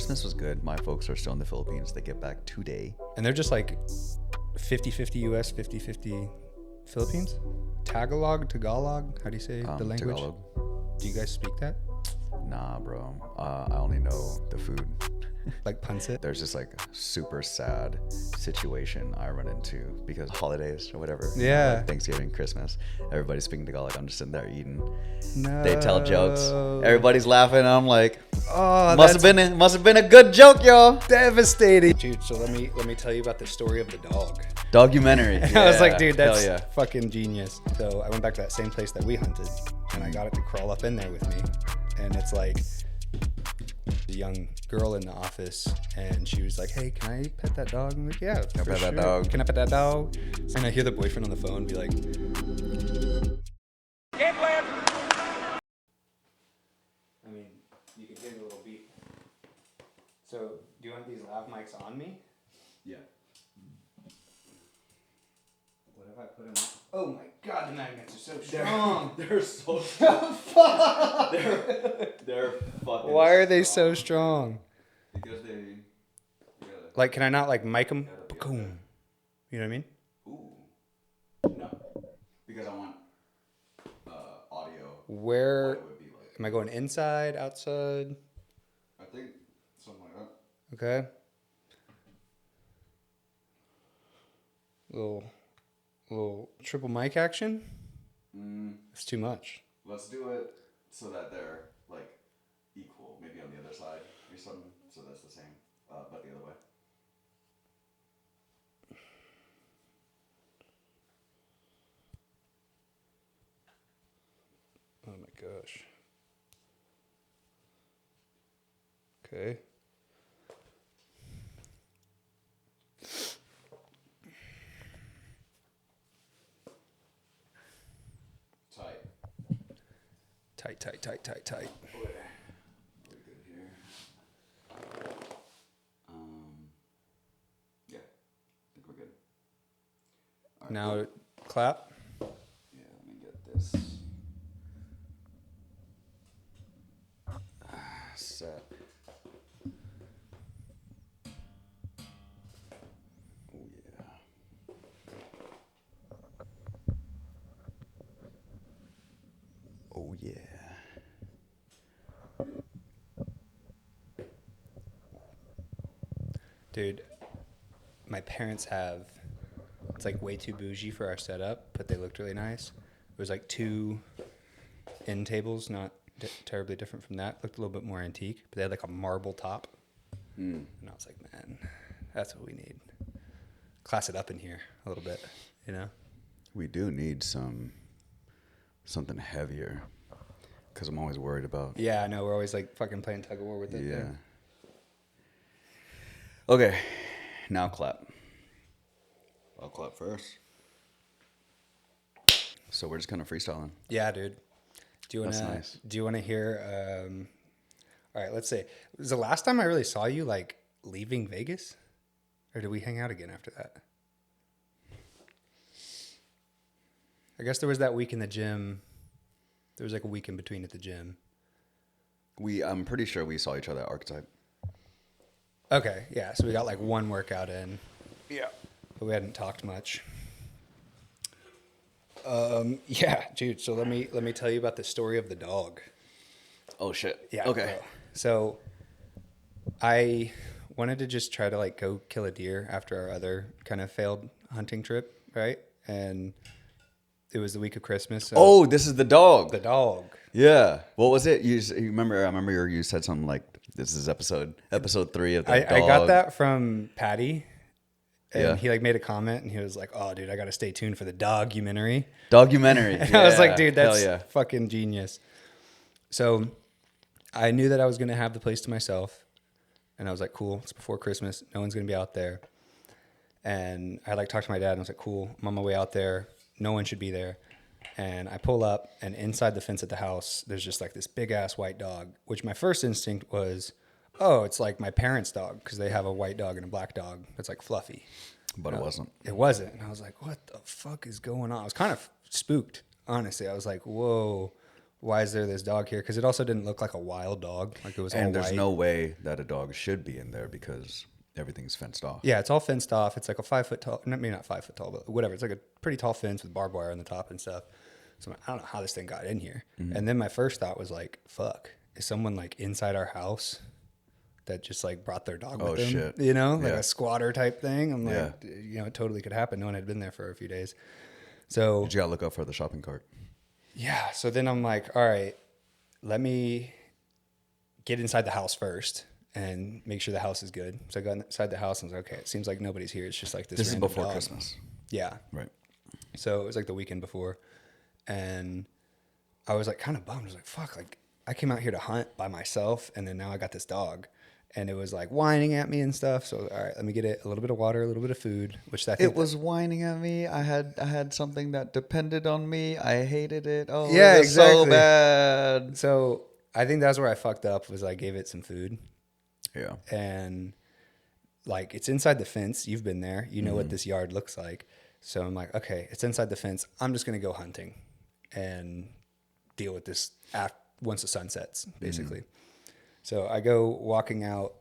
Christmas was good. My folks are still in the Philippines. They get back today. And they're just like 50-50 US, 50-50 Philippines? Tagalog? How do you say the language? Tagalog. Do you guys speak that? Nah, bro. I only know the food. Like pancit? There's just like a super sad situation I run into because holidays or whatever. Yeah. Like Thanksgiving, Christmas. Everybody's speaking Tagalog. I'm just sitting there eating. No. They tell jokes. Everybody's laughing. I'm like, Oh, must have been a good joke, y'all. devastating. Dude, so let me tell you about the story of the dog. Documentary. I was like, dude, that's hell yeah. fucking genius. So I went back to that same place that we hunted, and I got it to crawl up in there with me. And it's like a young girl in the office, and she was like, hey, can I pet that dog? I'm like, yeah, Can I pet that dog? Can I pet that dog? And I hear the boyfriend on the phone be like, Get left. I mean, you can hear the little beep. So, do you want these lav mics on me? Yeah. What if I put them on? Oh my god, the magnets are so strong. They're so strong. they're fucking. Why are they so strong? Because they. Like, can I not like mic them? Boom. You know what I mean? Ooh. No. Because I want audio. Where What it would be like. am I going? Inside, outside? I think something like that. Okay. Little triple mic action. It's too much. Let's do it so that they're like equal. Maybe on the other side or something, so that's the same, but the other way. Oh my gosh. Okay. Tight. We're good here. Yeah, I think we're good. All right, Now cool. clap. Yeah, let me get this set. Oh yeah. Oh yeah. Dude, my parents have, it's like way too bougie for our setup, but they looked really nice. It was like two end tables, not terribly different from that. Looked a little bit more antique, but they had like a marble top. And I was like, man, that's what we need. Class it up in here a little bit, you know? We do need something heavier, because I'm always worried about. Yeah, I know. We're always like fucking playing tug of war with it. Yeah. There. Okay, now clap. I'll clap first. So we're just kind of freestyling. Yeah, dude. Do you That's wanna? nice. Do you wanna hear? All right, let's say was the last time I really saw you like leaving Vegas, or did we hang out again after that? I guess there was that week in the gym. There was like a week in between at the gym. I'm pretty sure we saw each other at Archetype. Okay, yeah. So we got like one workout in. Yeah. But we hadn't talked much. Yeah, dude. So let me tell you about the story of the dog. Oh shit. Yeah. Okay. Bro. So I wanted to just try to like go kill a deer after our other kind of failed hunting trip, right? And it was the week of Christmas. So Oh, this is the dog. the dog. Yeah. What was it? You remember? I remember you said something like, "This is episode 3 of the dog." I got that from Patty. And Yeah. he like made a comment and he was like, "Oh, dude, I got to stay tuned for the documentary." Documentary. And I was like, Yeah. dude, Hell that's yeah. fucking genius. So I knew that I was going to have the place to myself. And I was like, cool, it's before Christmas. No one's going to be out there. And I like talked to my dad and I was like, cool, I'm on my way out there. No one should be there. And I pull up and inside the fence at the house, there's just like this big ass white dog, which my first instinct was, oh, it's like my parents' dog because they have a white dog and a black dog that's like fluffy. But it wasn't. It wasn't. And I was like, what the fuck is going on? I was kind of spooked, honestly. I was like, whoa, why is there this dog here? Because it also didn't look like a wild dog. Like it was all And there's white. no way that a dog should be in there because everything's fenced off. Yeah, it's all fenced off. It's like a 5 foot tall, maybe not 5 foot tall, but whatever. It's like a pretty tall fence with barbed wire on the top and stuff. So I'm like, I don't know how this thing got in here. And then my first thought was like, fuck, is someone like inside our house that just like brought their dog with them? Shit. You know, like Yeah. a squatter type thing. I'm like, Yeah. you know, it totally could happen. No one had been there for a few days. So You gotta look out for the shopping cart. yeah. So then I'm like, all right, let me get inside the house first and make sure the house is good. So I got inside the house and was like, okay, it seems like nobody's here. It's just like this. This is random before dog. Christmas. Yeah. Right. So it was like the weekend before. And I was like kind of bummed. I was like, fuck, like I came out here to hunt by myself. And then now I got this dog. And it was like whining at me and stuff. So, all right, let me get it a little bit of water, a little bit of food, which I think It was whining at me. I had something that depended on me. I hated it. Oh, Yeah, it was so exactly. bad. So I think that's where I fucked up was I gave it some food. Yeah. And like it's inside the fence. You've been there. You know Mm-hmm. what this yard looks like. So I'm like, okay, it's inside the fence. I'm just going to go hunting and deal with this once the sun sets, basically. So I go walking out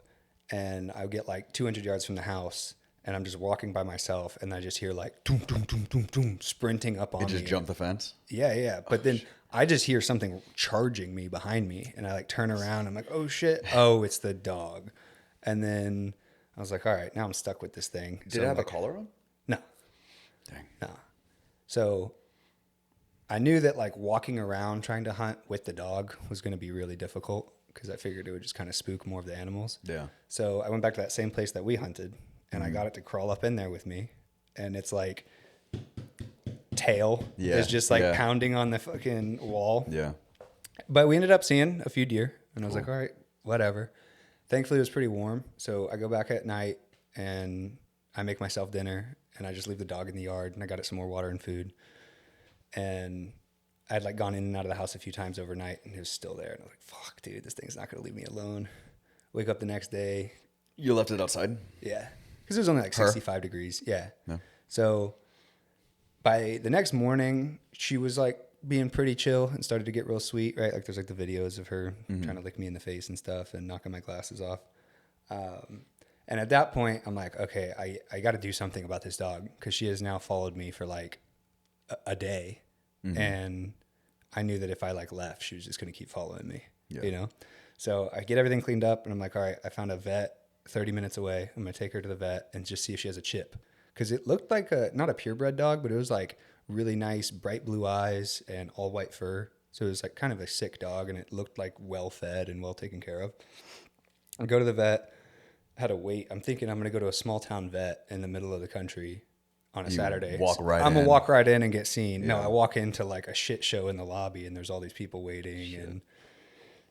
and I get like 200 yards from the house and I'm just walking by myself and I just hear like doom, doom, doom, doom, doom, sprinting up on It me. just jumped the fence. Yeah. But then I just hear something charging me behind me and I like turn around. I'm like, oh shit. Oh, it's the dog. And then I was like, all right, now I'm stuck with this thing. Did So it I'm have like, a collar on? No. Dang. No. So I knew that like walking around trying to hunt with the dog was going to be really difficult because I figured it would just kind of spook more of the animals. Yeah. So I went back to that same place that we hunted and I got it to crawl up in there with me. And it's like tail is just like pounding on the fucking wall. Yeah. But we ended up seeing a few deer and I was like, all right, whatever. Thankfully it was pretty warm. So I go back at night and I make myself dinner and I just leave the dog in the yard and I got it some more water and food. And I'd like gone in and out of the house a few times overnight and it was still there. And I was like, fuck, dude, this thing's not going to leave me alone. Wake up the next day. You left it outside? Yeah. Because it was only like Her? 65 degrees. Yeah. Yeah. So by the next morning, she was like being pretty chill and started to get real sweet, right? Like there's like the videos of her trying to lick me in the face and stuff and knocking my glasses off. And at that point, I'm like, okay, I got to do something about this dog because she has now followed me for like a day. And I knew that if I like left, she was just going to keep following me, you know? So I get everything cleaned up and I'm like, all right, I found a vet 30 minutes away. I'm going to take her to the vet and just see if she has a chip. Because it looked like not a purebred dog, but it was like really nice, bright blue eyes and all white fur. So it was like kind of a sick dog and it looked like well fed and well taken care of. I go to the vet, had to wait. I'm thinking I'm going to go to a small town vet in the middle of the country on a Saturday. walk right I'm going in. to walk right in and get seen. No, Yeah. I walk into like a shit show in the lobby and there's all these people waiting. And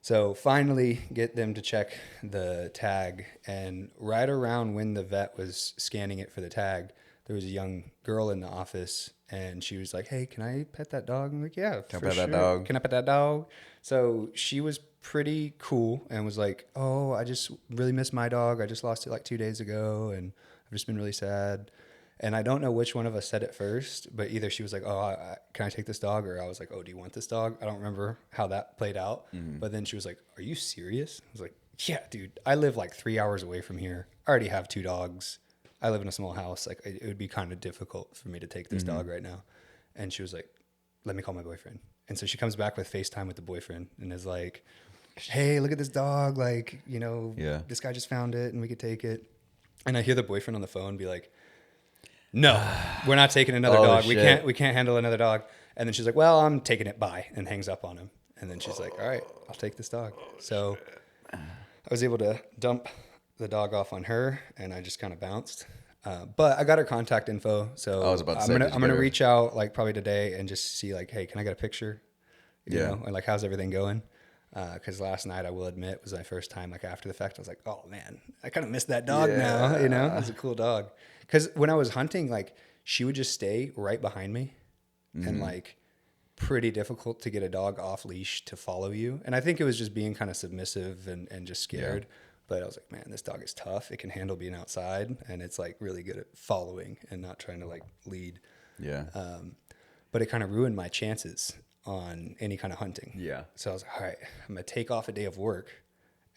so finally get them to check the tag. And right around when the vet was scanning it for the tag, there was a young girl in the office and she was like, hey, can I pet that dog? I'm like, yeah, Can I for pet that sure. dog? Can I pet that dog? So she was pretty cool and was like, oh, I just really miss my dog. I just lost it like 2 days ago and I've just been really sad. And I don't know which one of us said it first, but either she was like, oh, can I take this dog? Or I was like, oh, do you want this dog? I don't remember how that played out. But then she was like, are you serious? I was like, yeah, dude, I live like 3 hours away from here. I already have 2 dogs. I live in a small house. Like it would be kind of difficult for me to take this dog right now. And she was like, let me call my boyfriend. And so she comes back with FaceTime with the boyfriend and is like, hey, look at this dog. Like, you know, this guy just found it and we could take it. And I hear the boyfriend on the phone be like, no, we're not taking another dog. Shit. We can't handle another dog. And then she's like, well, I'm taking it. Bye. And hangs up on him. And then she's like, all right, I'll take this dog. So I was able to dump the dog off on her and I just kind of bounced. But I got her contact info. So I was about to say, I'm did you going to get her- reach out like probably today and just see like, hey, can I get a picture? You know, and like, how's everything going? Because last night, I will admit, was my first time, like after the fact, I was like, oh man, I kind of miss that dog now, you know? It was a cool dog. Because when I was hunting, like she would just stay right behind me and like pretty difficult to get a dog off leash to follow you. And I think it was just being kind of submissive and just scared. But I was like, man, this dog is tough. It can handle being outside and it's like really good at following and not trying to like lead. Yeah. But it kind of ruined my chances. on any kind of hunting. Yeah. So I was like, all right, I'm going to take off a day of work,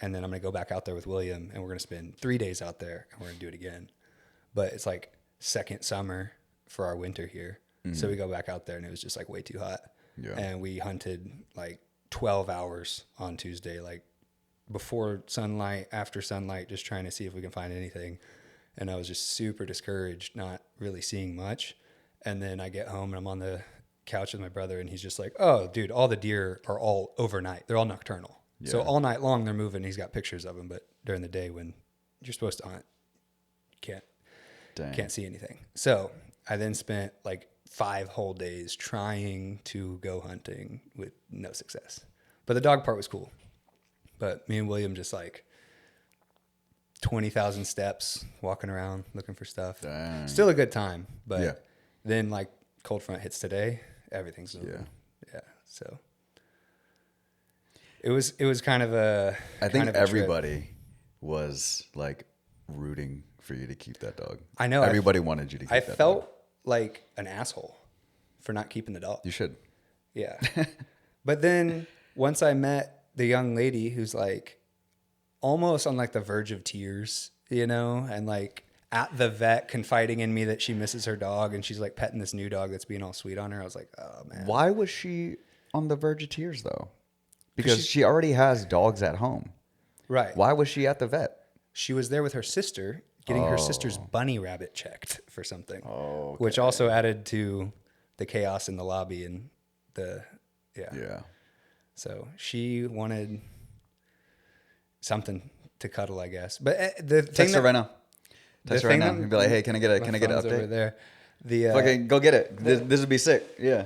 and then I'm going to go back out there with William, and we're going to spend 3 days out there, and we're going to do it again. But it's like second summer for our winter here. So we go back out there, and it was just like way too hot. Yeah. And we hunted like 12 hours on Tuesday, like before sunlight, after sunlight, just trying to see if we can find anything. And I was just super discouraged, not really seeing much. And then I get home and I'm on the couch with my brother, and he's just like, oh, dude, all the deer are all overnight. They're all nocturnal. Yeah. So all night long they're moving. He's got pictures of them, but during the day when you're supposed to hunt, you can't see anything. So I then spent like 5 whole days trying to go hunting with no success. But the dog part was cool. But me and William just like 20,000 steps walking around looking for stuff. Dang. Still a good time. But Yeah. then like cold front hits today, everything's moving. Yeah. So it was kind of a I think kind of a trip. everybody was like rooting for you to keep that dog. I know. Everybody wanted you to keep I that felt dog. like an asshole for not keeping the dog. You should. Yeah. But then once I met the young lady who's like almost on like the verge of tears, you know, and like at the vet confiding in me that she misses her dog, and she's like petting this new dog that's being all sweet on her. I was like, oh man. Why was she on the verge of tears though? Because she already has dogs at home. Right. Why was she at the vet? She was there with her sister getting her sister's bunny rabbit checked for something. Oh, okay. Which also added to the chaos in the lobby and Yeah. So she wanted something to cuddle, I guess. But the thing Text her right now. Text her right now. You'd be like, hey, can I get an phone's over update? there. The Fucking go get it. This would be sick. Yeah.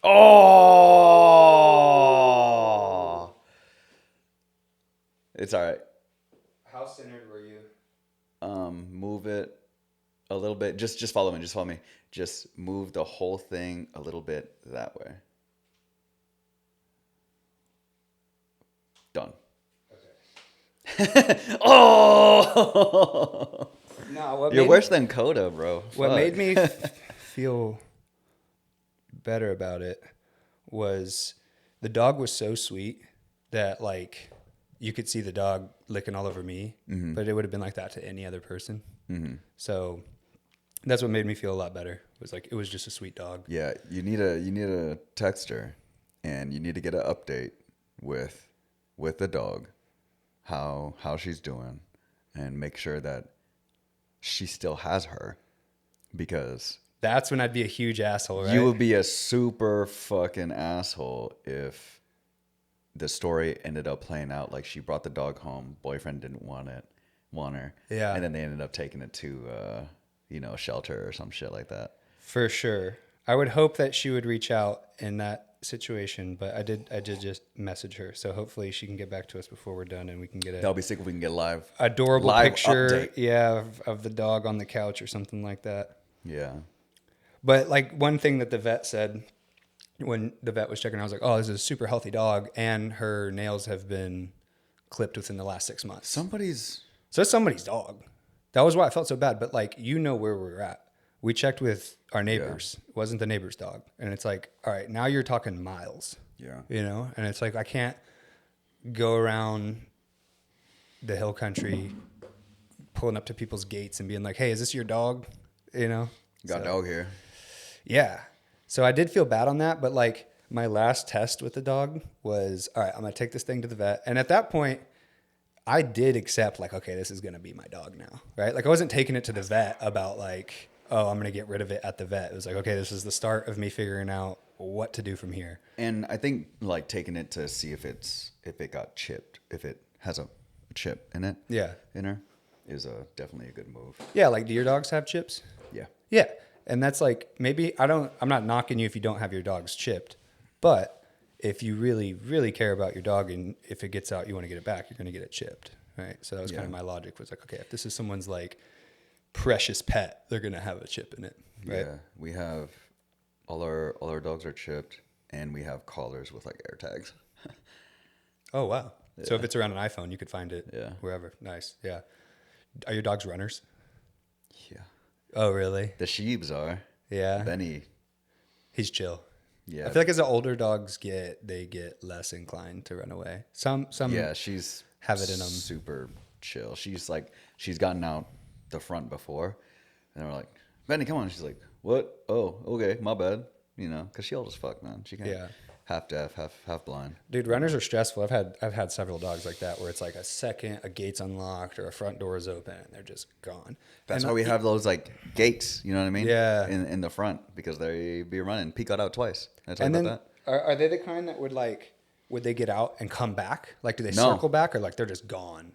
Oh. It's all right. How centered were you? Move it a little bit. Just follow me. Just follow me. Just move the whole thing a little bit that way. Done. Okay. Oh. No, You're worse than Coda, bro. What Fuck. made me feel better about it was the dog was so sweet that like you could see the dog licking all over me, but it would have been like that to any other person. Mm-hmm. So that's what made me feel a lot better. It was like it was just a sweet dog. Yeah, you need a text her, and you need to get an update with the dog, how she's doing, and make sure that she still has her, because That's when I'd be a huge asshole, right? you would be a super fucking asshole if the story ended up playing out like she brought the dog home, boyfriend didn't want her, Yeah. and then they ended up taking it to a shelter or some shit like that. For sure. I would hope that she would reach out in that situation, but I did just message her. So hopefully she can get back to us before we're done and we can get That'll be sick if we can get live. adorable live picture update. of the dog on the couch or something like that. Yeah. But like one thing that the vet said when the vet was checking, I was like, oh, this is a super healthy dog, and her nails have been clipped within the last 6 months. So it's somebody's dog. That was why I felt so bad. But like, you know where we're at. We checked with our neighbors. It wasn't the neighbor's dog. And it's like, all right, now you're talking miles. Yeah. You know? And it's like, I can't go around the hill country pulling up to people's gates and being like, hey, is this your dog? You know? Got a dog here. Yeah. So I did feel bad on that. But like, my last test with the dog was, all right, I'm going to take this thing to the vet. And at that point, I did accept like, okay, this is going to be my dog now. Right? Like, I wasn't taking it to the vet about like, oh, I'm going to get rid of it at the vet. It was like, okay, this is the start of me figuring out what to do from here. And I think like taking it to see if it got chipped, if it has a chip in it. Yeah. In her is definitely a good move. Yeah. Like, do your dogs have chips? Yeah. Yeah. And that's like, maybe I'm not knocking you if you don't have your dogs chipped, but if you really, really care about your dog and if it gets out, you want to get it back, you're going to get it chipped. Right. So that was kind of my logic, was like, okay, if this is someone's like precious pet, they're going to have a chip in it. Right. Yeah. We have all our dogs are chipped, and we have collars with like air tags. Oh, wow. Yeah. So if it's around an iPhone, you could find it wherever. Nice. Yeah. Are your dogs runners? Yeah. Oh, really? The sheeps are. Yeah. Benny. He's chill. Yeah. I feel like as the older dogs they get less inclined to run away. Some Yeah, she's have it in them. super chill. She's gotten out the front before, and they're like, Benny, come on. She's like, what? Oh, okay, my bad. You know, because she old as fuck, man. She can't. Yeah. Half deaf, half blind. Dude, runners are stressful. I've had several dogs like that where it's like a second a gate's unlocked or a front door is open and they're just gone. That's And why we have those like gates. You know what I mean? Yeah. In the front because they be running. Pete got out twice. Did I tell And you then about that? are they the kind that would they get out and come back? Like do they No. circle back or like they're just gone?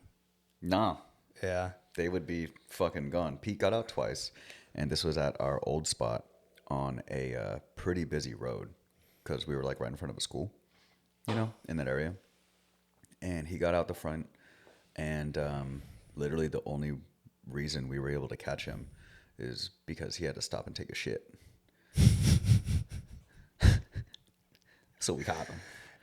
Nah, Yeah. they would be fucking gone. Pete got out twice, and this was at our old spot on a pretty busy road because we were like right in front of a school, you know, in that area. And he got out the front, and literally the only reason we were able to catch him is because he had to stop and take a shit. So we caught him.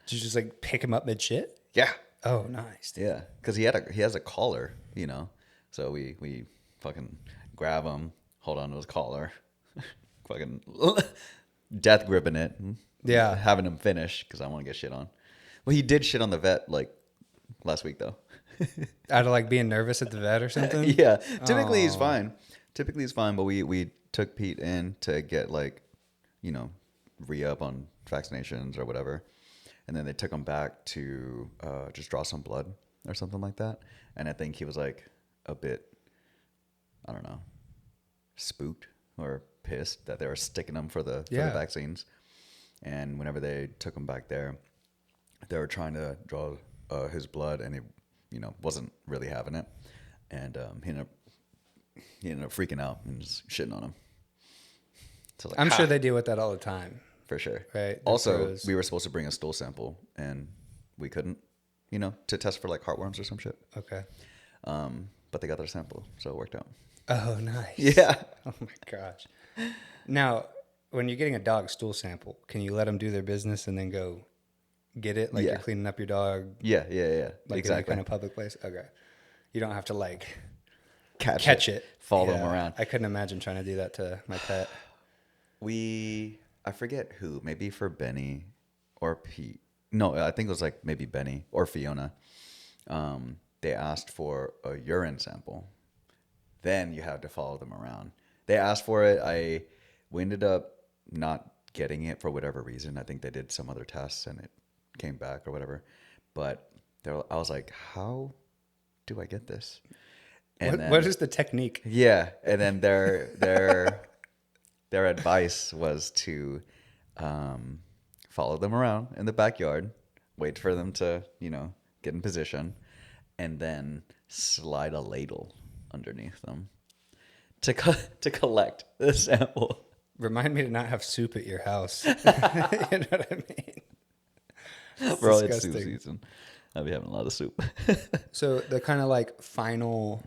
Did you just like pick him up mid shit? Yeah. Oh, nice. Dude. Yeah, because he has a collar, you know. So we fucking grab him, hold on to his collar, fucking death gripping it. Yeah. Having him finish because I want to get shit on. Well, he did shit on the vet like last week though. Out of like being nervous at the vet or something? Yeah. Typically he's fine. But we took Pete in to get like, you know, re-up on vaccinations or whatever. And then they took him back to just draw some blood or something like that. And I think he was like a bit, I don't know, spooked or pissed that they were sticking him for the vaccines. And whenever they took him back there, they were trying to draw his blood, and he, you know, wasn't really having it. And he ended up freaking out and just shitting on him. So like, I'm sure they deal with that all the time. for sure. Right. Also, we were supposed to bring a stool sample, and we couldn't, you know, to test for like heartworms or some shit. Okay. But they got their sample, so it worked out. Oh, nice. Yeah. Oh my gosh. Now, when you're getting a dog stool sample, can you let them do their business and then go get it? Like Yeah. you're cleaning up your dog, Yeah. like in any Exactly. kind of public place? Okay. You don't have to like Catch it. Follow them Yeah. around. I couldn't imagine trying to do that to my pet. I forget who, maybe for Benny or Pete. No, I think it was like maybe Benny or Fiona. They asked for a urine sample. Then you have to follow them around. They asked for it. We ended up not getting it for whatever reason. I think they did some other tests and it came back or whatever. But I was like, how do I get this? And What is the technique? yeah, and then their advice was to follow them around in the backyard, wait for them to, you know, get in position, and then slide a ladle underneath them to collect the sample. Remind me to not have soup at your house. You know what I mean? It's Bro, it's soup disgusting. season. I'll be having a lot of soup. So the kind of like final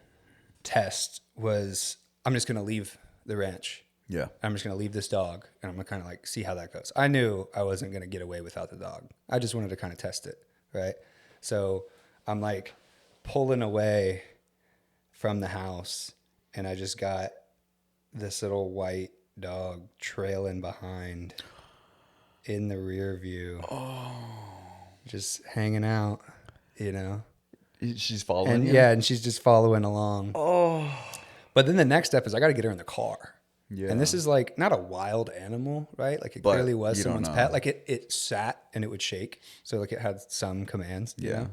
test was, I'm just going to leave the ranch. Yeah. I'm just going to leave this dog and I'm going to kind of like see how that goes. I knew I wasn't going to get away without the dog. I just wanted to kind of test it. Right. So I'm like pulling away from the house and I just got this little white dog trailing behind in the rear view. Oh, just hanging out, you know? She's following And you? yeah, and she's just following along. Oh. But then the next step is I got to get her in the car. Yeah. And this is like not a wild animal, right? Like it But clearly was you don't someone's know. pet. Like it sat and it would shake. So like it had some commands. you Yeah. know?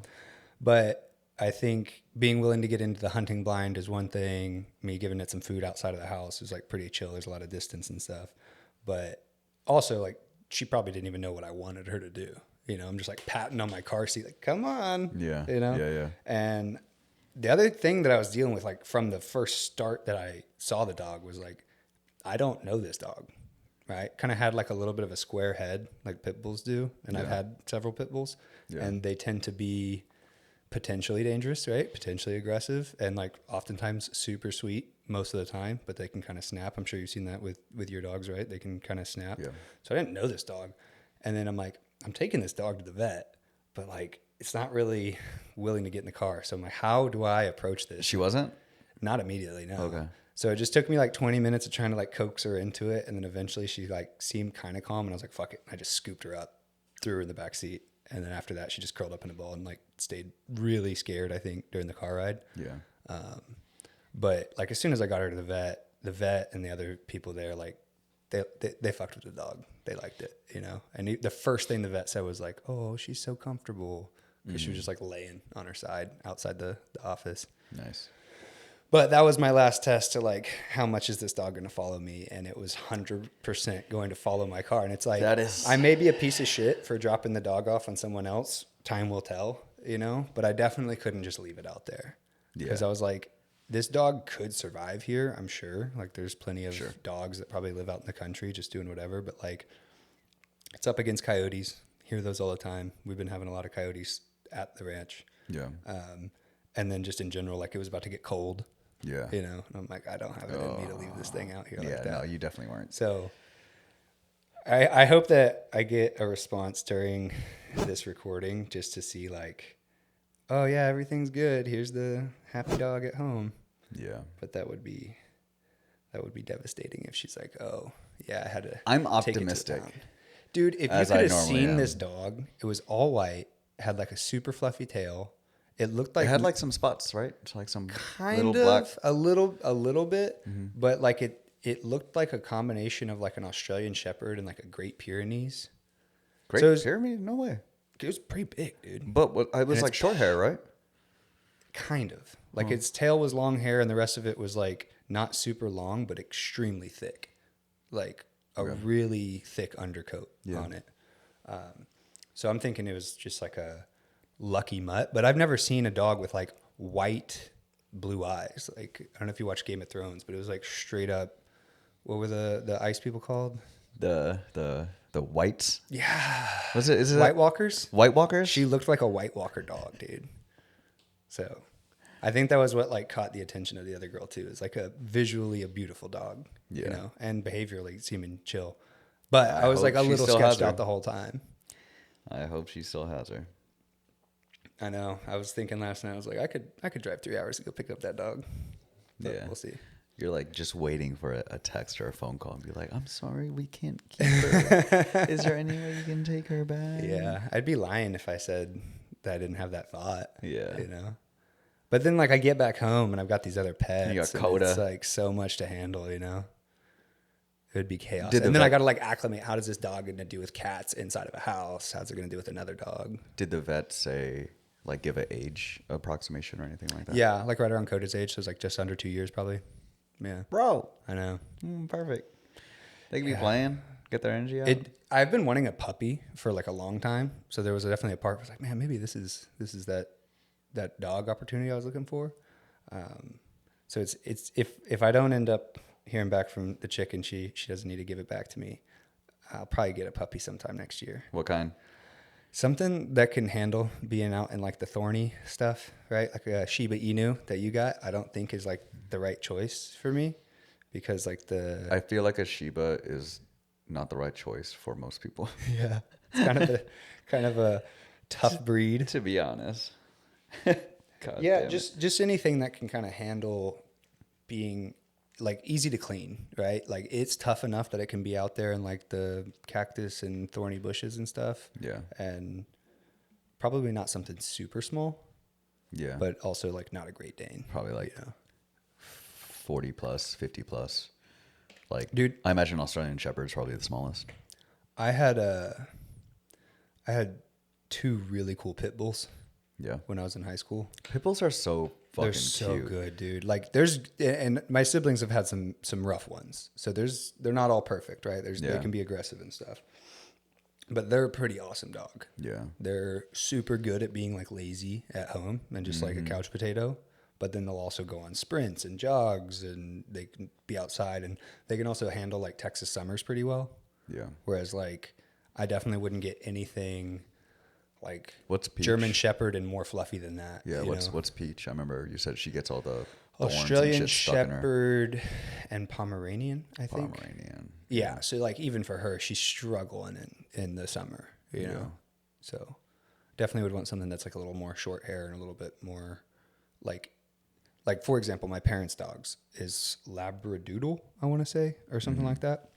But I think being willing to get into the hunting blind is one thing. Me giving it some food outside of the house was like pretty chill. There's a lot of distance and stuff. But also like she probably didn't even know what I wanted her to do. You know, I'm just like patting on my car seat, like, come on. Yeah. You know? Yeah. And the other thing that I was dealing with, like from the first start that I saw the dog was like, I don't know this dog, right? Kind of had like a little bit of a square head like pit bulls do. And I've had several pit bulls and they tend to be potentially dangerous, right? Potentially aggressive and like oftentimes super sweet most of the time, but they can kind of snap. I'm sure you've seen that with your dogs, right? They can kind of snap. Yeah. So I didn't know this dog. And then I'm like, I'm taking this dog to the vet, but like, it's not really willing to get in the car. So I'm like, how do I approach this? She wasn't? Not immediately, no. Okay. So it just took me like 20 minutes of trying to like coax her into it. And then eventually she like seemed kind of calm and I was like, fuck it. I just scooped her up, threw her in the back seat. And then after that, she just curled up in a ball and like stayed really scared, I think, during the car ride. Yeah. But like as soon as I got her to the vet and the other people there, like they fucked with the dog. They liked it, you know? And the first thing the vet said was like, oh, she's so comfortable. Because she was just like laying on her side outside the office. Nice. But that was my last test to like, how much is this dog going to follow me? And it was 100% going to follow my car. And it's like, I may be a piece of shit for dropping the dog off on someone else. Time will tell, you know, but I definitely couldn't just leave it out there because I was like, this dog could survive here. I'm sure. Like there's plenty of dogs that probably live out in the country just doing whatever, but like it's up against coyotes. Hear those all the time. We've been having a lot of coyotes at the ranch. Yeah. And then just in general, like it was about to get cold. Yeah. You know, and I'm like, I don't have it in me to leave this thing out here like that. No, you definitely weren't. So I hope that I get a response during this recording just to see like, oh yeah, everything's good. Here's the happy dog at home. Yeah. But that would be devastating if she's like, oh yeah, I had to. I'm optimistic. Dude, if you could have seen this dog, it was all white, had like a super fluffy tail. It looked like it had like some spots, right? Like some kind little of black, a little bit, but like it looked like a combination of like an Australian Shepherd and like a Great Pyrenees. Great Pyrenees? No way. It was pretty big, dude. But it was like short hair, right? Kind of. Like its tail was long hair, and the rest of it was like not super long, but extremely thick, like a really thick undercoat on it. So I'm thinking it was just like a lucky mutt, but I've never seen a dog with like white blue eyes. Like I don't know if you watch Game of Thrones, but it was like straight up. What were the ice people called? The whites. Yeah. Was it? Is it White Walkers? White Walkers. She looked like a White Walker dog, dude. So I think that was what like caught the attention of the other girl too. Is like visually a beautiful dog, you know, and behaviorally seeming chill. But I was like a little sketched out the whole time. I hope she still has her. I know. I was thinking last night. I was like, I could drive 3 hours to go pick up that dog. But we'll see. You're like just waiting for a text or a phone call and be like, I'm sorry, we can't keep her. Is there any way you can take her back? Yeah, I'd be lying if I said that I didn't have that thought. Yeah, you know. But then like I get back home and I've got these other pets. You got Coda. It's like so much to handle, you know. It would be chaos. And then I got to like acclimate. How does this dog going to do with cats inside of a house? How's it going to do with another dog? Did the vet say like give an age approximation or anything like that? Yeah, like right around Coda's age, so it's like just under 2 years probably. Yeah, bro, I know. Perfect. They could be playing, get their energy out. I've been wanting a puppy for like a long time, so there was definitely a part where I was like, man, maybe this is that dog opportunity I was looking for. So it's if I don't end up hearing back from the chick and she doesn't need to give it back to me, I'll probably get a puppy sometime next year. What kind? Something that can handle being out in like the thorny stuff, right? Like a Shiba Inu that you got, I don't think is like the right choice for me because like I feel like a Shiba is not the right choice for most people. Yeah. It's kind of a tough breed. To be honest. Yeah, just anything that can kind of handle being like easy to clean, right? Like it's tough enough that it can be out there in like the cactus and thorny bushes and stuff. Yeah. And probably not something super small. Yeah. But also like not a Great Dane. Probably like 40 plus, 50 plus. Like, dude, I imagine Australian Shepherd's probably the smallest. I had 2 really cool pit bulls. Yeah. When I was in high school. Pit bulls are so fucking They're so cute. good, dude. Like and my siblings have had some rough ones. So they're not all perfect, right? They can be aggressive and stuff. But they're a pretty awesome dog. Yeah. They're super good at being like lazy at home and just like a couch potato. But then they'll also go on sprints and jogs and they can be outside and they can also handle like Texas summers pretty well. Yeah. Whereas like I definitely wouldn't get anything like what's Peach? German Shepherd and more fluffy than that. Yeah, what's Peach? I remember you said she gets all the Australian Shepherd and Pomeranian, I think. Pomeranian. Yeah, so like even for her, she's struggling in the summer, you know. So definitely would want something that's like a little more short hair and a little bit more like like, for example, my parents' dogs is Labradoodle, I want to say, or something like that.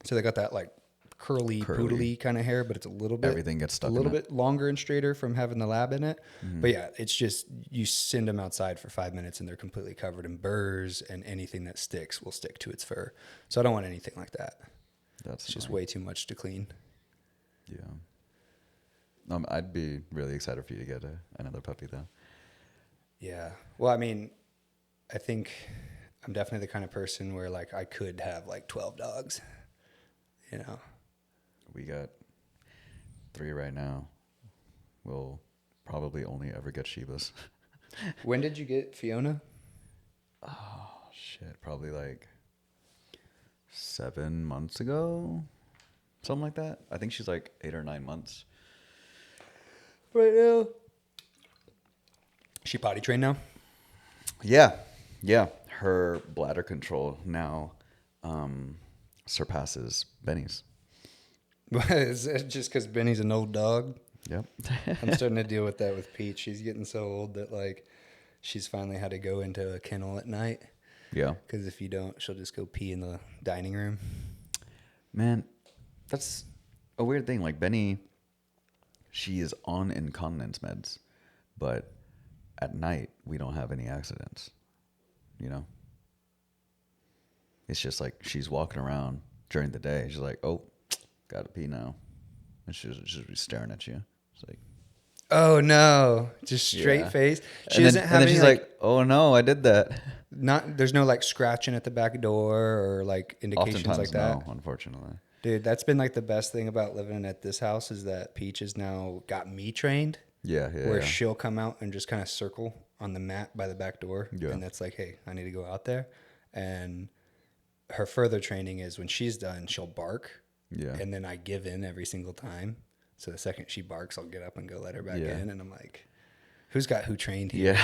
So they got that like curly, poodly kind of hair, but it's a little bit, Everything gets stuck a in little it. bit longer and straighter from having the lab in it. But yeah, it's just, you send them outside for 5 minutes and they're completely covered in burrs, and anything that sticks will stick to its fur. So I don't want anything like that. That's It's just annoying. way too much to clean. Yeah. I'd be really excited for you to get another puppy though. Yeah. Well, I mean, I think I'm definitely the kind of person where like I could have like 12 dogs, you know? We got 3 right now. We'll probably only ever get Shibas. When did you get Fiona? Oh shit, probably like 7 months ago, something like that. I think she's like 8 or 9 months. Right now. She potty trained now? Yeah. Her bladder control now surpasses Benny's. Is it just because Benny's an old dog? Yep. I'm starting to deal with that with Peach. She's getting so old that like she's finally had to go into a kennel at night. Yeah. Because if you don't, she'll just go pee in the dining room. Man, that's a weird thing. Like Benny, she is on incontinence meds, but at night we don't have any accidents. You know? It's just like she's walking around during the day. She's like, oh, gotta pee now. And she'll just be staring at you. It's like, Oh no! Just straight Yeah. face. She and doesn't then, have and then any she's like, oh no, I did that. there's no like scratching at the back door or like indications Oftentimes, like that. no, unfortunately. Dude, that's been like the best thing about living at this house is that Peach has now got me trained. Yeah. Where she'll come out and just kind of circle on the mat by the back door. Yeah. And that's like, hey, I need to go out there. And her further training is when she's done, she'll bark. Yeah. And then I give in every single time. So the second she barks, I'll get up and go let her back in. And I'm like, who's got who trained here?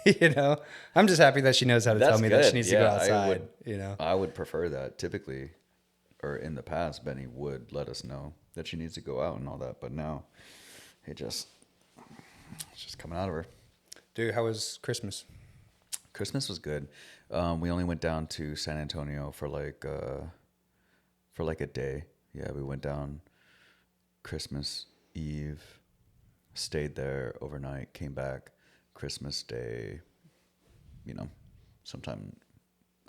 Yeah. You know, I'm just happy that she knows how to That's tell me that good. she needs to go Yeah, outside. You know, I would prefer that. Typically, or in the past, Benny would let us know that she needs to go out and all that. But now, it's just coming out of her. dude, how was Christmas? Christmas was good. We only went down to San Antonio for like a day. Yeah, we went down Christmas Eve, stayed there overnight, came back Christmas Day, sometime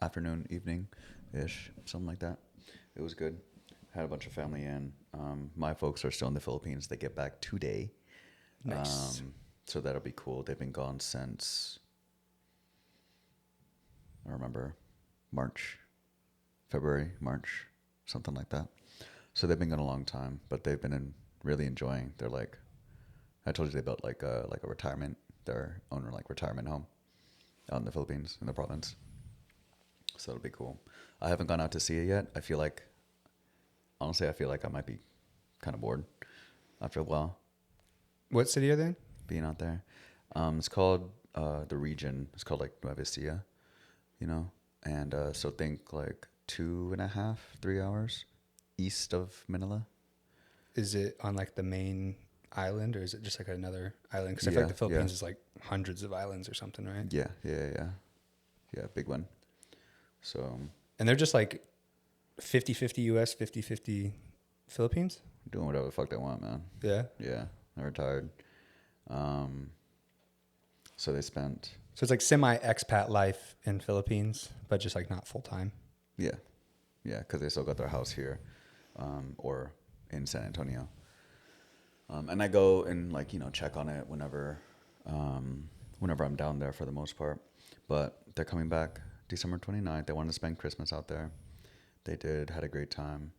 afternoon, evening-ish, something like that. It was good. Had a bunch of family in. My folks are still in the Philippines. They get back today. Nice. So that'll be cool. They've been gone since, I remember, February, March, something like that. So they've been gone a long time, but they've been really enjoying. They're like, I told you they built like a retirement, their own like retirement home out in the Philippines, in the province. So it'll be cool. I haven't gone out to see it yet. Honestly, I feel like I might be kind of bored after a while What city are they in? being out there. It's called, the region, it's called like Nueva Ecija, and so think like 2.5, 3 hours east of Manila. Is it on like the main island or is it just like another island? Because I feel Yeah, like the Philippines yeah. is like hundreds of islands or something, right? Yeah, big one. So And they're just like 50-50 US, 50-50 Philippines? doing whatever the fuck they want, man. Yeah. Yeah, they're retired. So they spent, So it's like semi-expat life in Philippines, but just like not full-time. yeah, because they still got their house here, or in San Antonio. And I go and like, check on it whenever I'm down there for the most part. But they're coming back December 29th. They wanted to spend Christmas out there. They had a great time.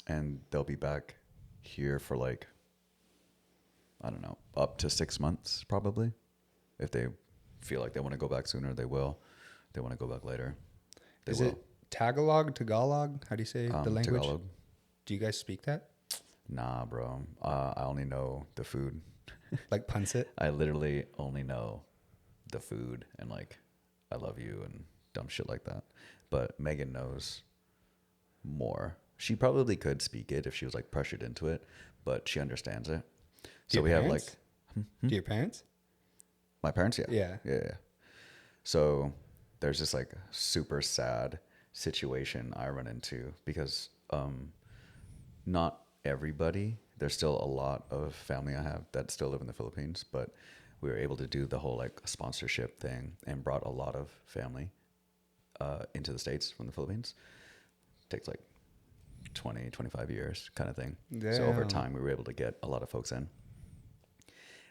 And they'll be back here for like, I don't know, up to 6 months probably. If they feel like they want to go back sooner, they will. If they want to go back later, they Is will. it Tagalog? How do you say the language? Tagalog. Do you guys speak that? Nah, bro. I only know the food. Like pancit? I literally only know the food and like, I love you and dumb shit like that. But Megan knows more. She probably could speak it if she was like pressured into it, but she understands it. So we have like, Do your parents? My parents, yeah. Yeah. Yeah. So there's this like super sad situation I run into because not everybody, there's still a lot of family I have that still live in the Philippines, but we were able to do the whole like sponsorship thing and brought a lot of family into the States from the Philippines. Takes like 20, 25 years kind of thing. So over Damn. time, we were able to get a lot of folks in.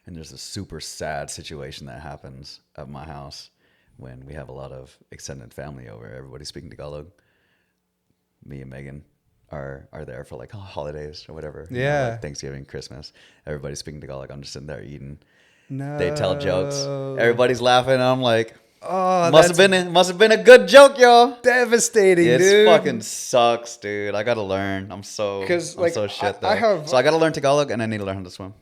And there's a super sad situation that happens at my house when we have a lot of extended family over. Everybody's speaking Tagalog. Me and Megan are there for like holidays or whatever. You know, Yeah. like Thanksgiving, Christmas. Everybody's speaking Tagalog. I'm just sitting there eating. No. They tell jokes. Everybody's laughing. And I'm like, Oh, must have been a good joke, y'all. devastating, It dude. fucking sucks, dude. I gotta learn. I'm so shit though. I have. So I gotta learn Tagalog and I need to learn how to swim.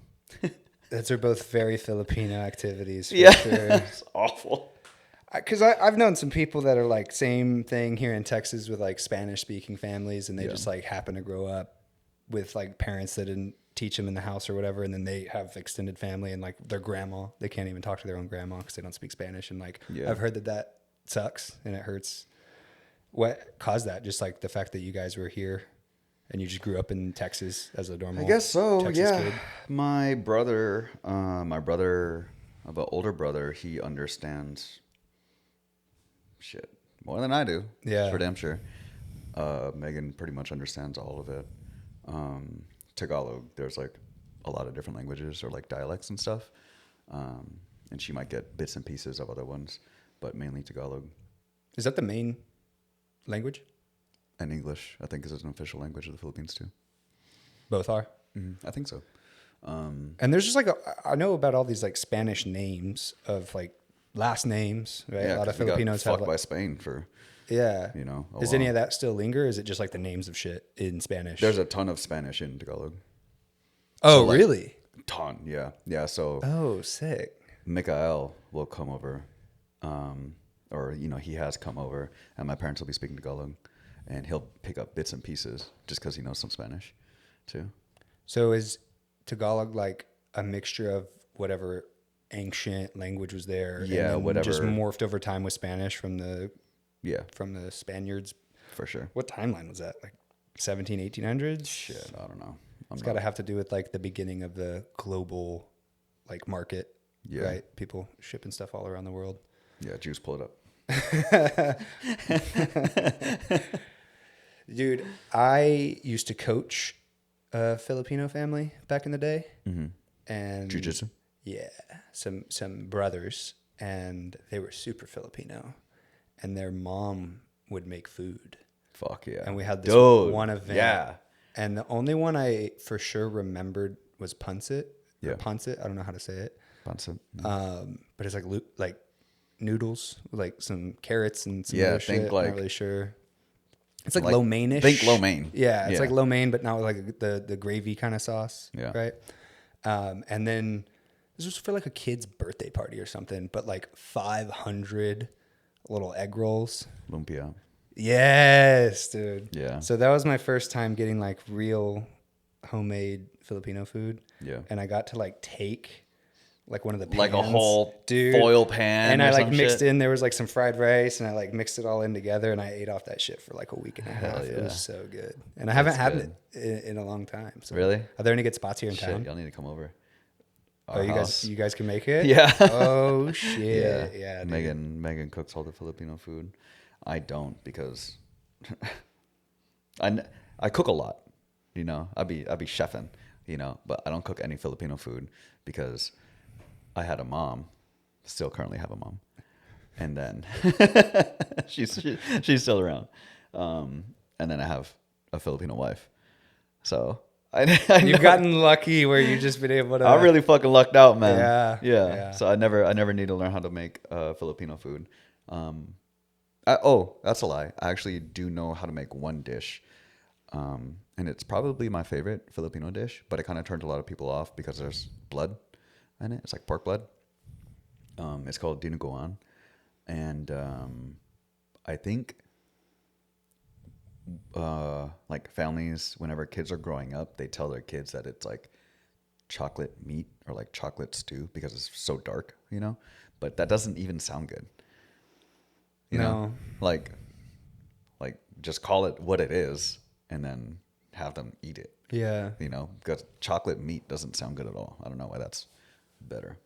Those are both very Filipino activities. For Yeah, sure. it's awful. Because I've known some people that are like same thing here in Texas with like Spanish speaking families, and they just like happen to grow up with like parents that didn't teach them in the house or whatever, and then they have extended family and like their grandma, they can't even talk to their own grandma because they don't speak Spanish, and like I've heard that sucks and it hurts. What caused that? Just like the fact that you guys were here and you just grew up in Texas as a normal. I guess so. Texas Yeah. kid? My older brother, he understands shit more than I do. Yeah. For damn sure. Megan pretty much understands all of it. Tagalog, there's like a lot of different languages or like dialects and stuff. And she might get bits and pieces of other ones, but mainly Tagalog. Is that the main language? And English, I think, is an official language of the Philippines too. Both are. I think so. And there's just like I know about all these like Spanish names of like last names, right? Yeah, a lot of 'cause we got Filipinos have fucked like, by Spain for, yeah. you know, a Does while. any of that still linger? Or is it just like the names of shit in Spanish? There's a ton of Spanish in Tagalog. oh, so, like, really? Ton, yeah. Yeah, so Oh, sick. Mikael will come over, or, you know, he has come over, and my parents will be speaking Tagalog, and he'll pick up bits and pieces just because he knows some Spanish, too. So is Tagalog like a mixture of whatever ancient language was there? Yeah, and then whatever. just morphed over time with Spanish from the Yeah, Spaniards. for sure. What timeline was that? Like 17, 1800s? Shit, I don't know. It's got to have to do with like the beginning of the global like market, Yeah. right? People shipping stuff all around the world. Yeah, Juice, pull it up. Dude, I used to coach a Filipino family back in the day, and Jiu-jitsu? yeah, some brothers, and they were super Filipino, and their mom would make food, Fuck yeah. and we had this Dude, one event, yeah. and the only one I for sure remembered was pancit. Yeah. Pancit. I don't know how to say it. Pancit. But it's like noodles, with like some carrots and some Yeah, other think shit. like- Not really sure. It's like, like- lo mein-ish. think lo mein. Yeah, it's Yeah. like lo mein, but not with like the gravy kind of sauce. Yeah. Right. And then this was for like a kid's birthday party or something, but like 500 little egg rolls. Lumpia. Yes, dude. Yeah. So that was my first time getting like real homemade Filipino food. Yeah. And I got to like take like one of the pans, Like a whole dude, foil pan and or I like some mixed shit? in. There was like some fried rice, and I like mixed it all in together, and I ate off that shit for like a week and a half. It yeah. was so good, and I haven't had good. it in a long time. So. Really? Are there any good spots here in Shit, town? y'all need to come over. Oh, Our you house. guys can make it. Yeah. Oh shit. Yeah. Dude. Megan cooks all the Filipino food. I don't because I cook a lot. You know, I'd be chefing. You know, but I don't cook any Filipino food because I had a mom, still currently have a mom, and then she's still around, and then I have a Filipino wife. So You've gotten lucky where you've just been able to. I really fucking lucked out, man. Yeah. So I never need to learn how to make Filipino food. That's a lie. I actually do know how to make one dish. And it's probably my favorite Filipino dish, but it kind of turned a lot of people off because there's blood in it. It's like pork blood. It's called dinuguan. And I think like families, whenever kids are growing up, they tell their kids that it's like chocolate meat or like chocolate stew because it's so dark, you know? But that doesn't even sound good. You know? Like just call it what it is and then have them eat it. Yeah. You know, because chocolate meat doesn't sound good at all. I don't know why that's better.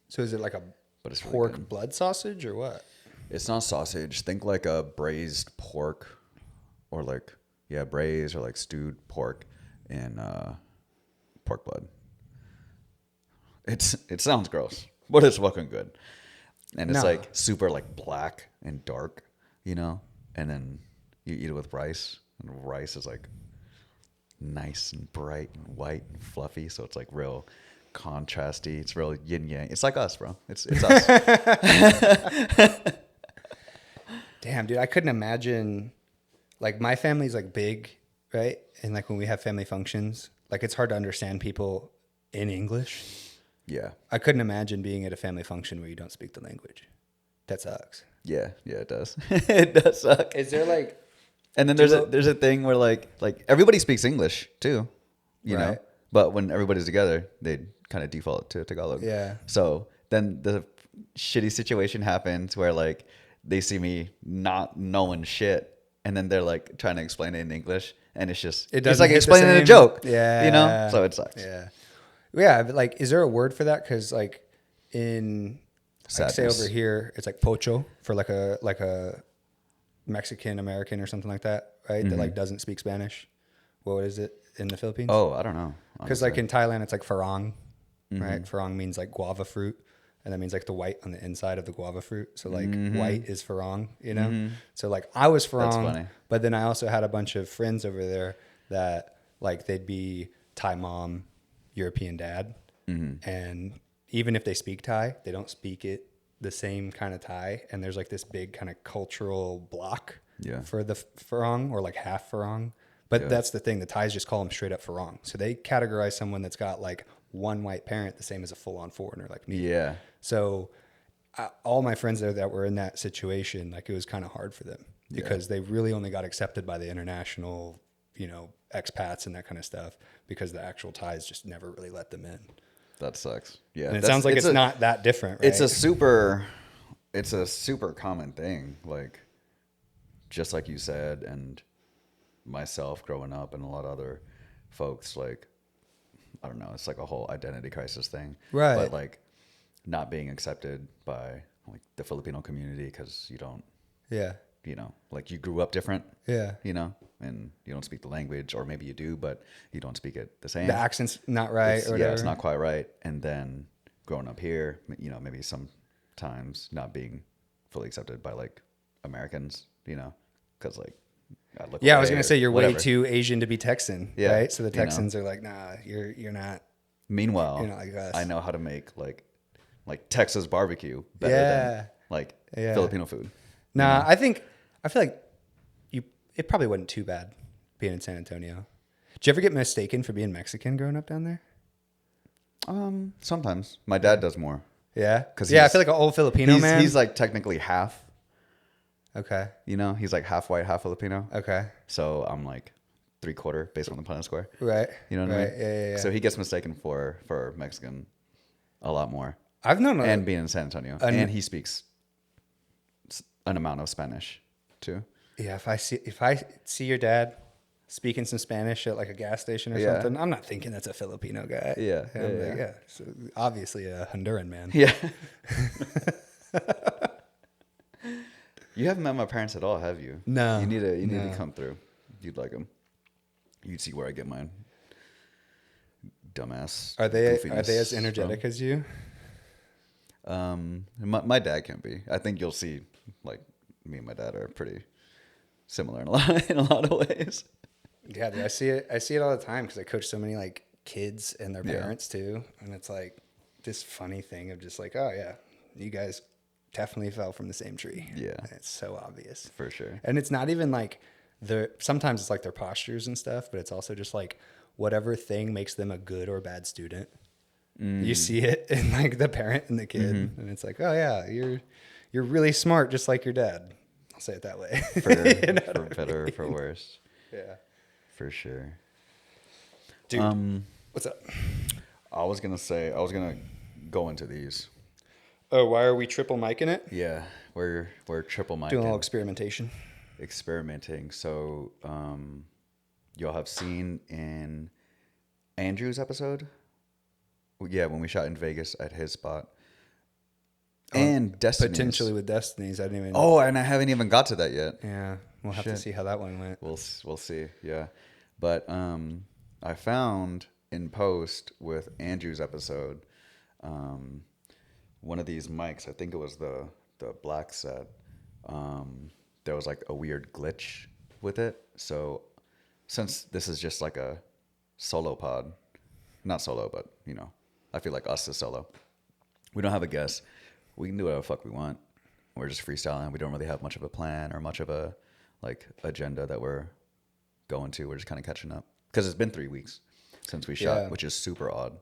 So is it like a But it's really pork good. blood sausage or what? It's not sausage. Think like a braised pork or like, yeah, braised or like stewed pork in pork blood. It sounds gross, but it's fucking good. And it's like super like black and dark, you know? And then you eat it with rice. And rice is like nice and bright and white and fluffy. So it's like real contrasty. It's real yin yang. It's like us, bro. It's us. Damn, dude, I couldn't imagine. Like my family's like big, right? And like when we have family functions, like it's hard to understand people in English. Yeah. I couldn't imagine being at a family function where you don't speak the language. That sucks. Yeah, it does. It does suck. Is there like, and then there's a thing where like everybody speaks English too, you know. Right. But when everybody's together, they kind of default to Tagalog. Yeah. So then the shitty situation happens where like they see me not knowing shit, and then they're like trying to explain it in English, and it's like explaining a joke. Yeah. You know. So it sucks. Yeah. Yeah. But like, is there a word for that? Because like in like say over here, it's like pocho for like a Mexican American or something like that, right? Mm-hmm. That like doesn't speak Spanish. What is it in the Philippines? Oh, I don't know. Because like in Thailand, it's like farang, Mm-hmm. right? Farang means like guava fruit, and that means like the white on the inside of the guava fruit. So like Mm-hmm. white is farang, you know. So like I was That's farang, funny. but then I also had a bunch of friends over there that like they'd be Thai mom, European dad, Mm-hmm. and even if they speak Thai, they don't speak it the same kind of Thai, and there's like this big kind of cultural block for the farang or like half farang. But that's the thing. The Thais just call them straight up farang. So they categorize someone that's got like one white parent the same as a full-on foreigner like me. Yeah. So all my friends there that were in that situation, like it was kind of hard for them because they really only got accepted by the international, you know, expats and that kind of stuff because the actual Thais just never really let them in. That sucks. Yeah. And it sounds like it's not that different, right? It's a super common thing. Like, just like you said, and myself growing up and a lot of other folks, like, I don't know, it's like a whole identity crisis thing. Right. But like not being accepted by like the Filipino community because you don't, you know, like you grew up different, you know, and you don't speak the language, or maybe you do, but you don't speak it the same. The accent's not right or whatever. Yeah, it's not quite right. And then growing up here, you know, maybe sometimes not being fully accepted by like Americans, you know, because like I look I was gonna say you're whatever. way too Asian to be Texan, right? So the you know. Texans are like, nah, you're not. Meanwhile, You're not like us. I know how to make like Texas barbecue better than like Filipino food. Nah, I feel like it probably wasn't too bad being in San Antonio. Did you ever get mistaken for being Mexican growing up down there? Sometimes my dad does more. Yeah, because I feel like an old Filipino man. He's like technically half. Okay. You know, he's like half white, half Filipino. Okay. So I'm like 3/4 based on the Punnett square. Right. You know what I mean? Yeah. So he gets mistaken for Mexican a lot more. I've known and being in San Antonio, and he speaks an amount of Spanish too. Yeah, if I see your dad speaking some Spanish at like a gas station or something, I'm not thinking that's a Filipino guy. Yeah. So obviously a Honduran man. Yeah. You haven't met my parents at all, have you? No. You need to come through. You'd like them. You'd see where I get my dumbass. Are they goofiness as energetic as you? My dad can be. I think you'll see like me and my dad are pretty similar in a lot of ways. Yeah, dude, I see it all the time because I coach so many like kids and their parents too, and it's like this funny thing of just like, oh yeah, you guys definitely fell from the same tree. Yeah, and it's so obvious for sure. And it's not even like sometimes it's like their postures and stuff, but it's also just like whatever thing makes them a good or bad student. You see it in like the parent and the kid, and it's like, oh yeah, you're really smart, just like your dad. I'll say it that way. For better or for worse. Yeah, for sure. dude. What's up? I was gonna go into these. Oh, why are we triple micing it? Yeah, we're triple micing. Doing a little experimentation. Experimenting. So, y'all have seen in Andrew's episode, yeah, when we shot in Vegas at his spot, and Destiny's. Potentially with Destiny's. I didn't even. Oh, and I haven't even got to that yet. Yeah, we'll have to see how that one went. We'll see. Yeah, but I found in post with Andrew's episode, one of these mics. I think it was the black set. There was like a weird glitch with it. So since this is just like a solo pod, not solo, but you know, I feel like us is solo. We don't have a guest. We can do whatever the fuck we want. We're just freestyling. We don't really have much of a plan or much of a like agenda that we're going to. We're just kind of catching up because it's been 3 weeks since we shot, which is super odd.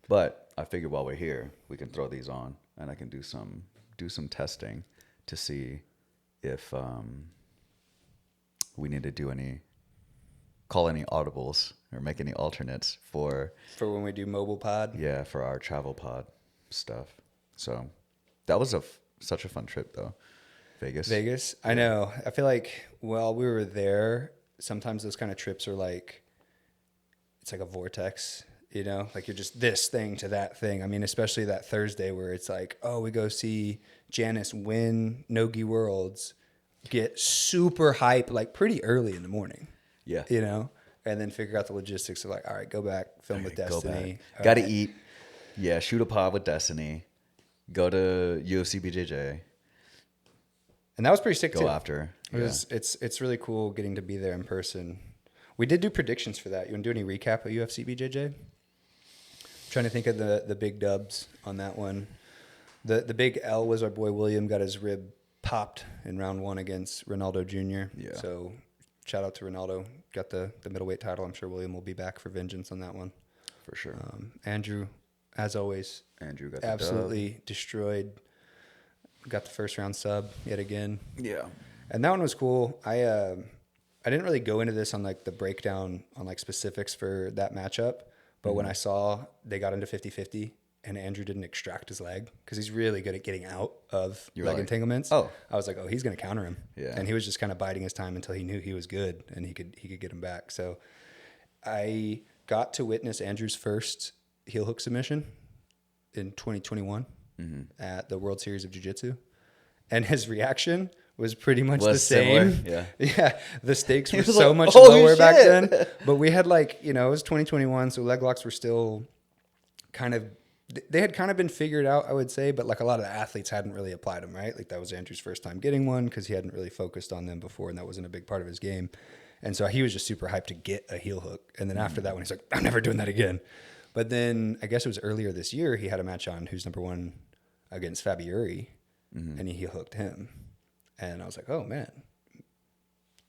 But I figured while we're here, we can throw these on and I can do some testing to see if we need to call any audibles or make any alternates for when we do mobile pod. Yeah, for our travel pod stuff. So that was such a fun trip though. Vegas. I know. I feel like while we were there, sometimes those kind of trips are like, it's like a vortex, you know, like you're just this thing to that thing. I mean, especially that Thursday where it's like, oh, we go see Janice win Nogi Worlds, get super hype, like pretty early in the morning. Yeah. You know, and then figure out the logistics of like, all right, go back, film with Destiny. Got to eat. Yeah. Shoot a pod with Destiny. Go to UFC BJJ. And that was pretty sick too. Go after. It's really cool getting to be there in person. We did do predictions for that. You want to do any recap of UFC BJJ? Trying to think of the big dubs on that one. The big L was our boy William got his rib popped in round 1 against Ronaldo Jr. Yeah. So shout out to Ronaldo. Got the middleweight title. I'm sure William will be back for vengeance on that one. For sure. Andrew, as always, Andrew got absolutely destroyed. Got the first round sub yet again. Yeah. And that one was cool. I didn't really go into this on like the breakdown on like specifics for that matchup. But when I saw they got into 50-50 and Andrew didn't extract his leg because he's really good at getting out of leg entanglements. Oh, I was like, oh, he's going to counter him. Yeah. And he was just kind of biding his time until he knew he was good and he could get him back. So I got to witness Andrew's first heel hook submission in 2021 at the World Series of Jiu-Jitsu. And his reaction was pretty much the same. Similar, Yeah. The stakes were was so like, much "Holy lower back shit." then. But we had like, you know, it was 2021. So leg locks were still they had kind of been figured out, I would say. But like a lot of the athletes hadn't really applied them, right? Like that was Andrew's first time getting one because he hadn't really focused on them before. And that wasn't a big part of his game. And so he was just super hyped to get a heel hook. And then after that one, he's like, I'm never doing that again. But then I guess it was earlier this year, he had a match on Who's Number One against Fabiuri. And he heel hooked him. And I was like, oh, man.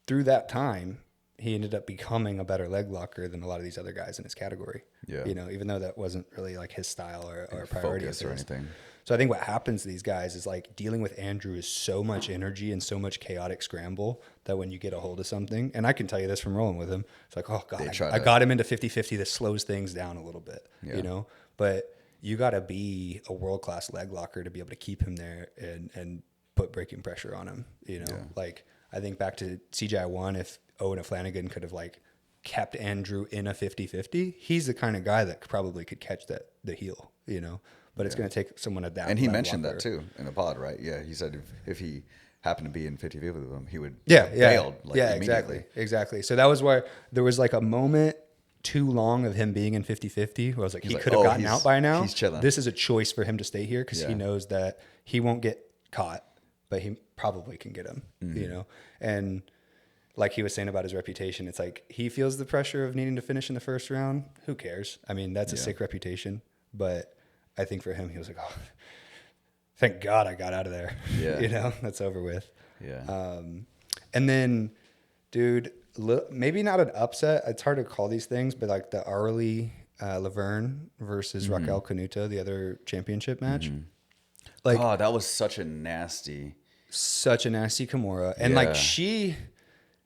Through that time, he ended up becoming a better leg locker than a lot of these other guys in his category. Yeah. You know, even though that wasn't really like his style or a priority focus or anything. So I think what happens to these guys is like dealing with Andrew is so much energy and so much chaotic scramble that when you get a hold of something, and I can tell you this from rolling with him, it's like, oh, God, I got him into 50-50. This slows things down a little bit, you know? But you got to be a world-class leg locker to be able to keep him there and put breaking pressure on him, you know? Yeah. Like, I think back to CGI 1, if Owen and Flanagan could have, like, kept Andrew in a 50-50, he's the kind of guy that probably could catch the heel, you know? But it's going to take someone at that And he mentioned that, too, in the pod, right? Yeah, he said if he happened to be in 50-50 with him, he would bailed, like, immediately. Exactly. So that was where there was, like, a moment too long of him being in 50-50 where I was like, he could have gotten out by now. He's chilling. This is a choice for him to stay here because he knows that he won't get caught, but he probably can get him, you know? And like he was saying about his reputation, it's like he feels the pressure of needing to finish in the first round. Who cares? I mean, that's a sick reputation. But I think for him, he was like, oh, thank God I got out of there. Yeah. You know, that's over with. Yeah. And then, dude, maybe not an upset. It's hard to call these things, but like the Arlie Laverne versus Raquel Canuta, the other championship match. Like, oh, that was such a nasty Kimura. And like she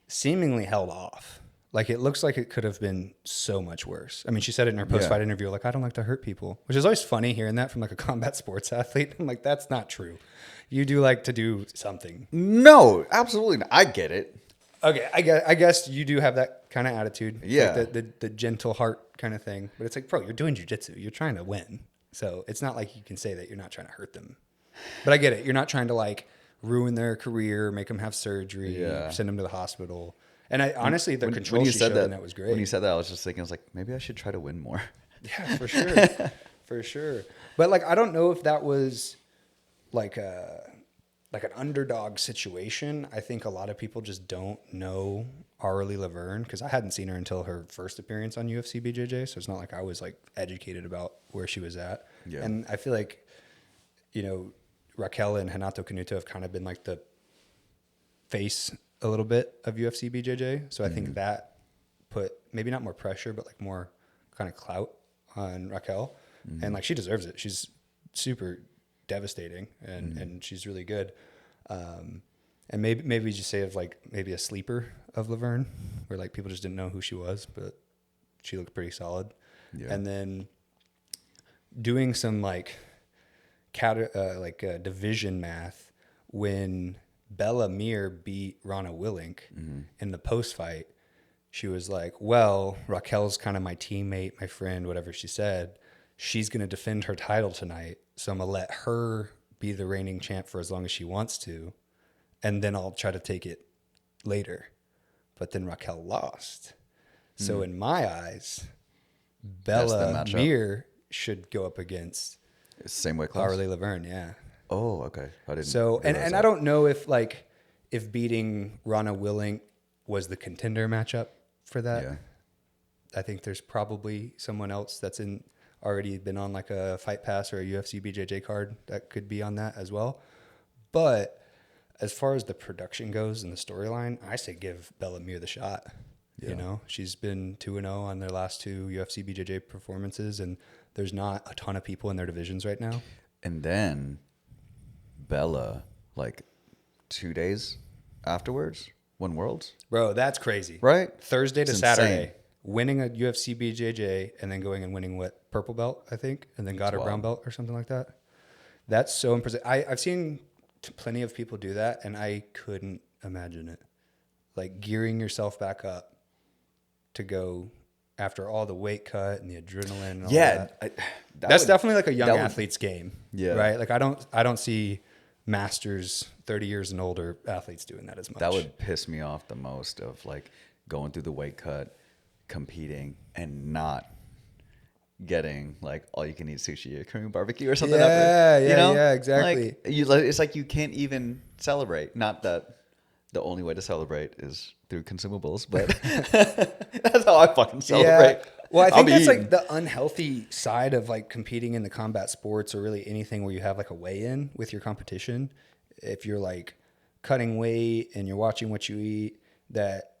seemingly held off. Like, it looks like it could have been so much worse. I mean, she said it in her post-fight interview, like, I don't like to hurt people, which is always funny hearing that from like a combat sports athlete. I'm like, that's not true. You do like to do something. No, absolutely not. I get it. Okay, I guess you do have that kind of attitude. Yeah. Like the gentle heart kind of thing. But it's like, bro, you're doing jiu-jitsu. You're trying to win. So it's not like you can say that you're not trying to hurt them. But I get it. You're not trying to like ruin their career, make them have surgery, send them to the hospital. And I honestly, the control she showed in that was great. When you said that, I was just thinking, I was like, maybe I should try to win more. Yeah, for sure. For sure. But like, I don't know if that was like an underdog situation. I think a lot of people just don't know Arlie Laverne, because I hadn't seen her until her first appearance on UFC BJJ. So it's not like I was like educated about where she was at. Yeah. And I feel like, you know, Raquel and Renato Canuto have kind of been like the face a little bit of UFC BJJ. So I think that put maybe not more pressure, but like more kind of clout on Raquel. And like, she deserves it. She's super devastating and she's really good. And maybe just say of like maybe a sleeper of Laverne, where like people just didn't know who she was, but she looked pretty solid. Yeah. And then doing some like division math, when Bella Mir beat Rana Willink in the post fight, she was like, well, Raquel's kind of my teammate, my friend, whatever she said. She's going to defend her title tonight. So I'm going to let her be the reigning champ for as long as she wants to. And then I'll try to take it later. But then Raquel lost. So in my eyes, Bella Mir should go up against same weight class. Arlie Laverne, yeah. Oh, okay. I didn't. So and I don't know if beating Rana Willink was the contender matchup for that. Yeah. I think there's probably someone else that's already been on like a Fight Pass or a UFC BJJ card that could be on that as well. But as far as the production goes and the storyline, I say give Bella Mir the shot. Yeah. You know, she's been 2-0 on their last 2 UFC BJJ performances, and there's not a ton of people in their divisions right now. And then Bella, like 2 days afterwards, won Worlds. Bro, that's crazy. Right? Thursday to Saturday, winning a UFC BJJ and then going and winning what? Purple belt, I think, and then got her brown belt or something like that. That's so impressive. I've seen plenty of people do that, and I couldn't imagine it. Like gearing yourself back up to go after all the weight cut and the adrenaline and all that. That's definitely like a young athlete's game. Yeah. Right? Like I don't see masters 30 years and older athletes doing that as much. That would piss me off the most, of like going through the weight cut, competing, and not getting like all you can eat sushi or Korean barbecue or something. Yeah, exactly. Like, it's like you can't even celebrate. Not that the only way to celebrate is through consumables, but that's how I fucking celebrate. Yeah. Well, I think that's like the unhealthy side of like competing in the combat sports, or really anything where you have like a weigh-in with your competition. If you're like cutting weight and you're watching what you eat, that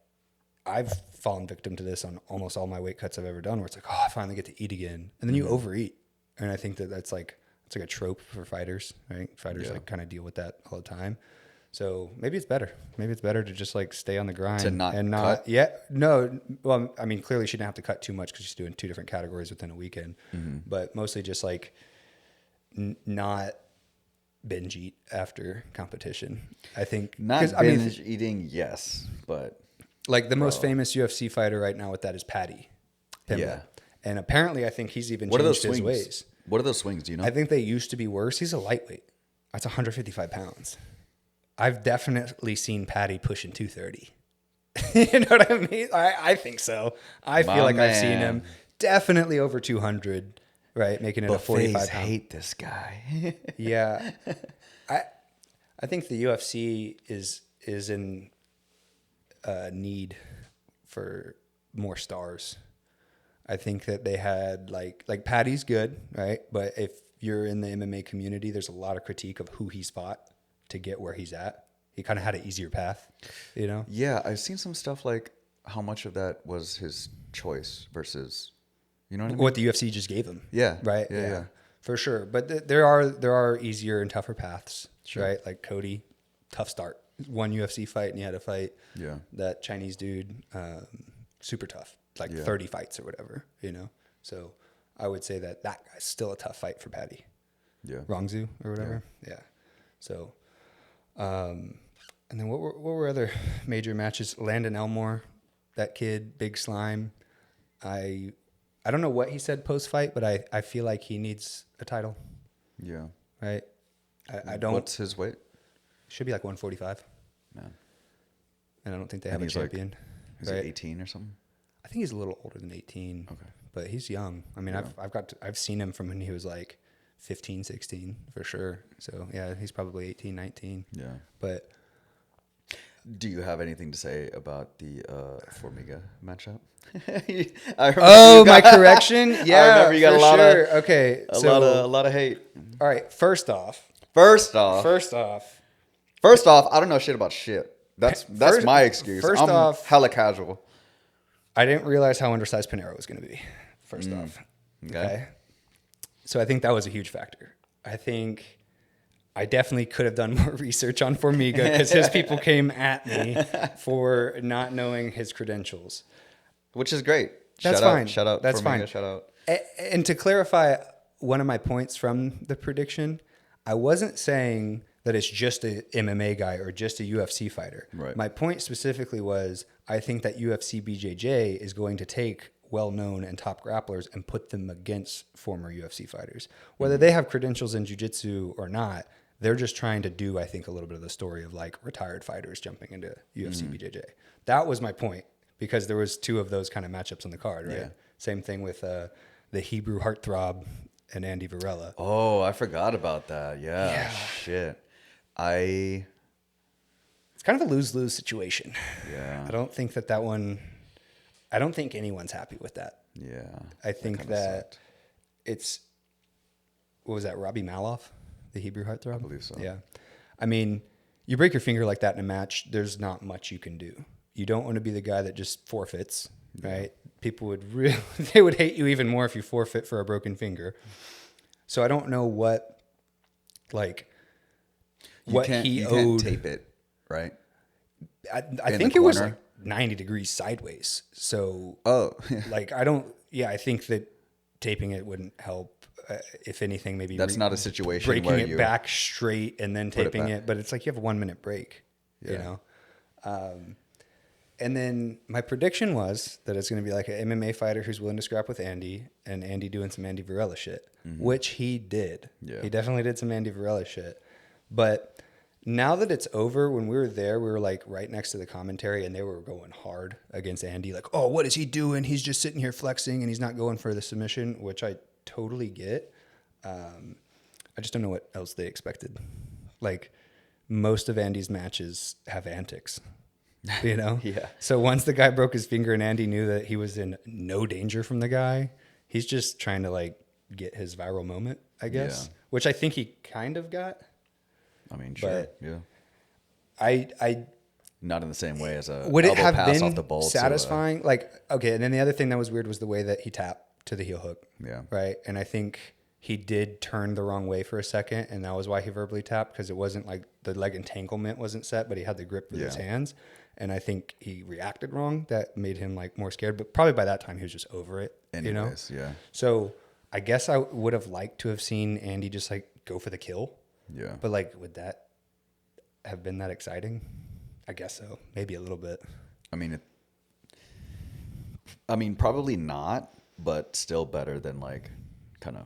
I've fallen victim to this on almost all my weight cuts I've ever done, where it's like, oh, I finally get to eat again. And then you overeat. And I think that's like, it's like a trope for fighters, right? Fighters like kind of deal with that all the time. So maybe it's better. Maybe it's better to just like stay on the grind to not cut. Yeah. No. Well, I mean, clearly she didn't have to cut too much because she's doing 2 different categories within a weekend, but mostly just like not binge eat after competition. I think not binge eating. Yes. But like the most famous UFC fighter right now with that is Paddy Pimblett. Yeah. And apparently I think he's even changed his ways. What are those swings? Do you know? I think they used to be worse. He's a lightweight. That's 155 pounds. I've definitely seen Paddy pushing 230. You know what I mean? I think so. I feel like I've seen him definitely over 200, right? Making it a 45 pound. I hate this guy. Yeah. I think the UFC is in need for more stars. I think that they had like Paddy's good, right? But if you're in the MMA community, there's a lot of critique of who he's fought to get where he's at. He kind of had an easier path, you know? Yeah, I've seen some stuff like how much of that was his choice versus, you know what I mean? What the UFC just gave him. Yeah. Right? Yeah. For sure. But there are easier and tougher paths, right? Like Cody, tough start. One UFC fight and he had to fight that Chinese dude. super tough, like Yeah. 30 fights or whatever, you know? So I would say that guy's still a tough fight for Patty. Yeah. Rongzu or whatever. Yeah. So, and then what were other major matches? Landon Elmore, that kid, Big Slime. I don't know what he said post-fight, but I feel like he needs a title, Yeah. right? I don't. What's his weight? Should be like 145. Man. And I don't think they And have a he's like- champion. Is right? he 18 or something? I think he's a little older than 18. Okay. But he's young. I mean, Yeah. I've seen him from when he was like 15, 16 for sure. So yeah, he's probably 18, 19. Yeah. But Do you have anything to say about the Formiga matchup? my correction. Yeah, I remember you got for a lot sure. of Okay, a lot of hate. all right. First off, First off, I don't know shit about shit. That's my excuse. first I'm off- hella casual. I didn't realize how undersized Pinero was going to be. First off, Okay. So I think that was a huge factor. I think I definitely could have done more research on Formiga because his people came at me for not knowing his credentials. Which is great. That's shout fine. Out, shout out. That's Formiga, fine. Shout out. And to clarify one of my points from the prediction, I wasn't saying that it's just a MMA guy or just a UFC fighter. Right. My point specifically was I think that UFC BJJ is going to take well-known and top grapplers and put them against former UFC fighters. Whether they have credentials in jiu-jitsu or not, they're just trying to do, I think, a little bit of the story of like retired fighters jumping into UFC BJJ. That was my point because there was two of those kind of matchups on the card, right? Yeah. Same thing with the Hebrew heartthrob and Andy Varela. Oh, I forgot about that. Yeah. Shit. It's kind of a lose-lose situation. Yeah. I don't think anyone's happy with that. Yeah. I think kinda that sucked. it's, what was that, Robbie Maloff, the Hebrew heartthrob? I believe so. Yeah. I mean, you break your finger like that in a match, there's not much you can do. You don't want to be the guy that just forfeits, right? People would really, they would hate you even more if you forfeit for a broken finger. So I don't know what You he can't owed. tape it, right? I in think the it was corner? like 90 degrees sideways. So Oh. I think that taping it wouldn't help. If anything, maybe That's not a situation breaking where it you back straight and then put it taping back. it. But it's like you have a 1 minute break, you Yeah. know? And then my prediction was that it's going to be like an MMA fighter who's willing to scrap with Andy and Andy doing some Andy Varela shit, which he did. Yeah. He definitely did some Andy Varela shit. But now that it's over, when we were there, we were like right next to the commentary and they were going hard against Andy. Like, oh, what is he doing? He's just sitting here flexing and he's not going for the submission, which I totally get. I just don't know what else they expected. Like most of Andy's matches have antics, you know? Yeah. So once the guy broke his finger and Andy knew that he was in no danger from the guy, he's just trying to like get his viral moment, I guess, Yeah. which I think he kind of got. I mean, sure. But- Yeah. I Not in the same way as a would it elbow have pass been off the ball to a- satisfying? Like, okay, and then the other thing that was weird was the way that he tapped to the heel hook. Yeah. Right. And I think he did turn the wrong way for a second, and that was why he verbally tapped, because it wasn't like the leg entanglement wasn't set, but he had the grip with his Yeah. hands. And I think he reacted wrong. That made him like more scared. But probably by that time he was just over it. Anyways, you know? yeah. So I guess I would have liked to have seen Andy just like go for the kill. Yeah. But like, would that have been that exciting? I guess so. Maybe a little bit. I mean, probably not, but still better than like kind of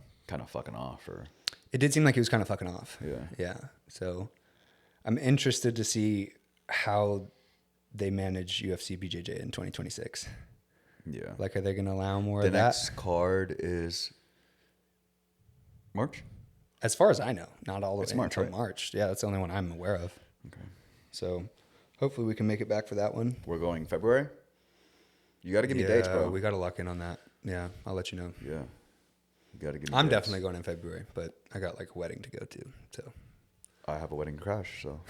fucking off or. It did seem like he was kind of fucking off. Yeah. Yeah. So I'm interested to see how they manage UFC BJJ in 2026. Yeah. Like, are they going to allow more The of that? next card is March. As far as I know, not all the It's way March, until right? March. Yeah, that's the only one I'm aware of. Okay. So hopefully we can make it back for that one. We're going February. You got to give me dates, bro. We got to lock in on that. Yeah, I'll let you know. Yeah. You got to give me I'm dates. definitely going in February, but I got like a wedding to go to. So I have a wedding crash, so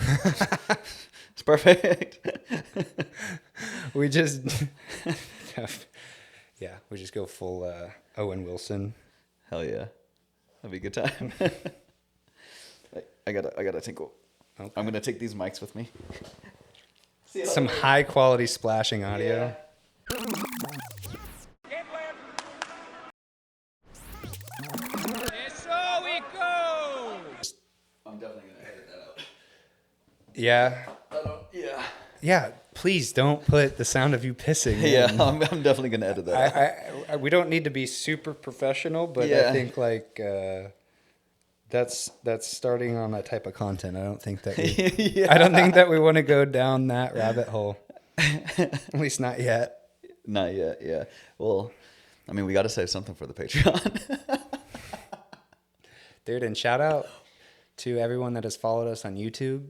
it's perfect. we just, yeah, we just go full Owen Wilson. Hell yeah. That'd be a good time. I gotta tinkle. Okay. I'm gonna take these mics with me. Some high quality splashing audio. Yeah. Yeah. Yeah. Yeah. Please don't put the sound of you pissing. Yeah, in. I'm definitely gonna edit that. We don't need to be super professional, but Yeah. I think like that's starting on that type of content. I don't think that we, I don't think that we want to go down that rabbit hole. At least not yet. Not yet. Yeah. Well, I mean, we got to save something for the Patreon. Dude, and shout out to everyone that has followed us on YouTube.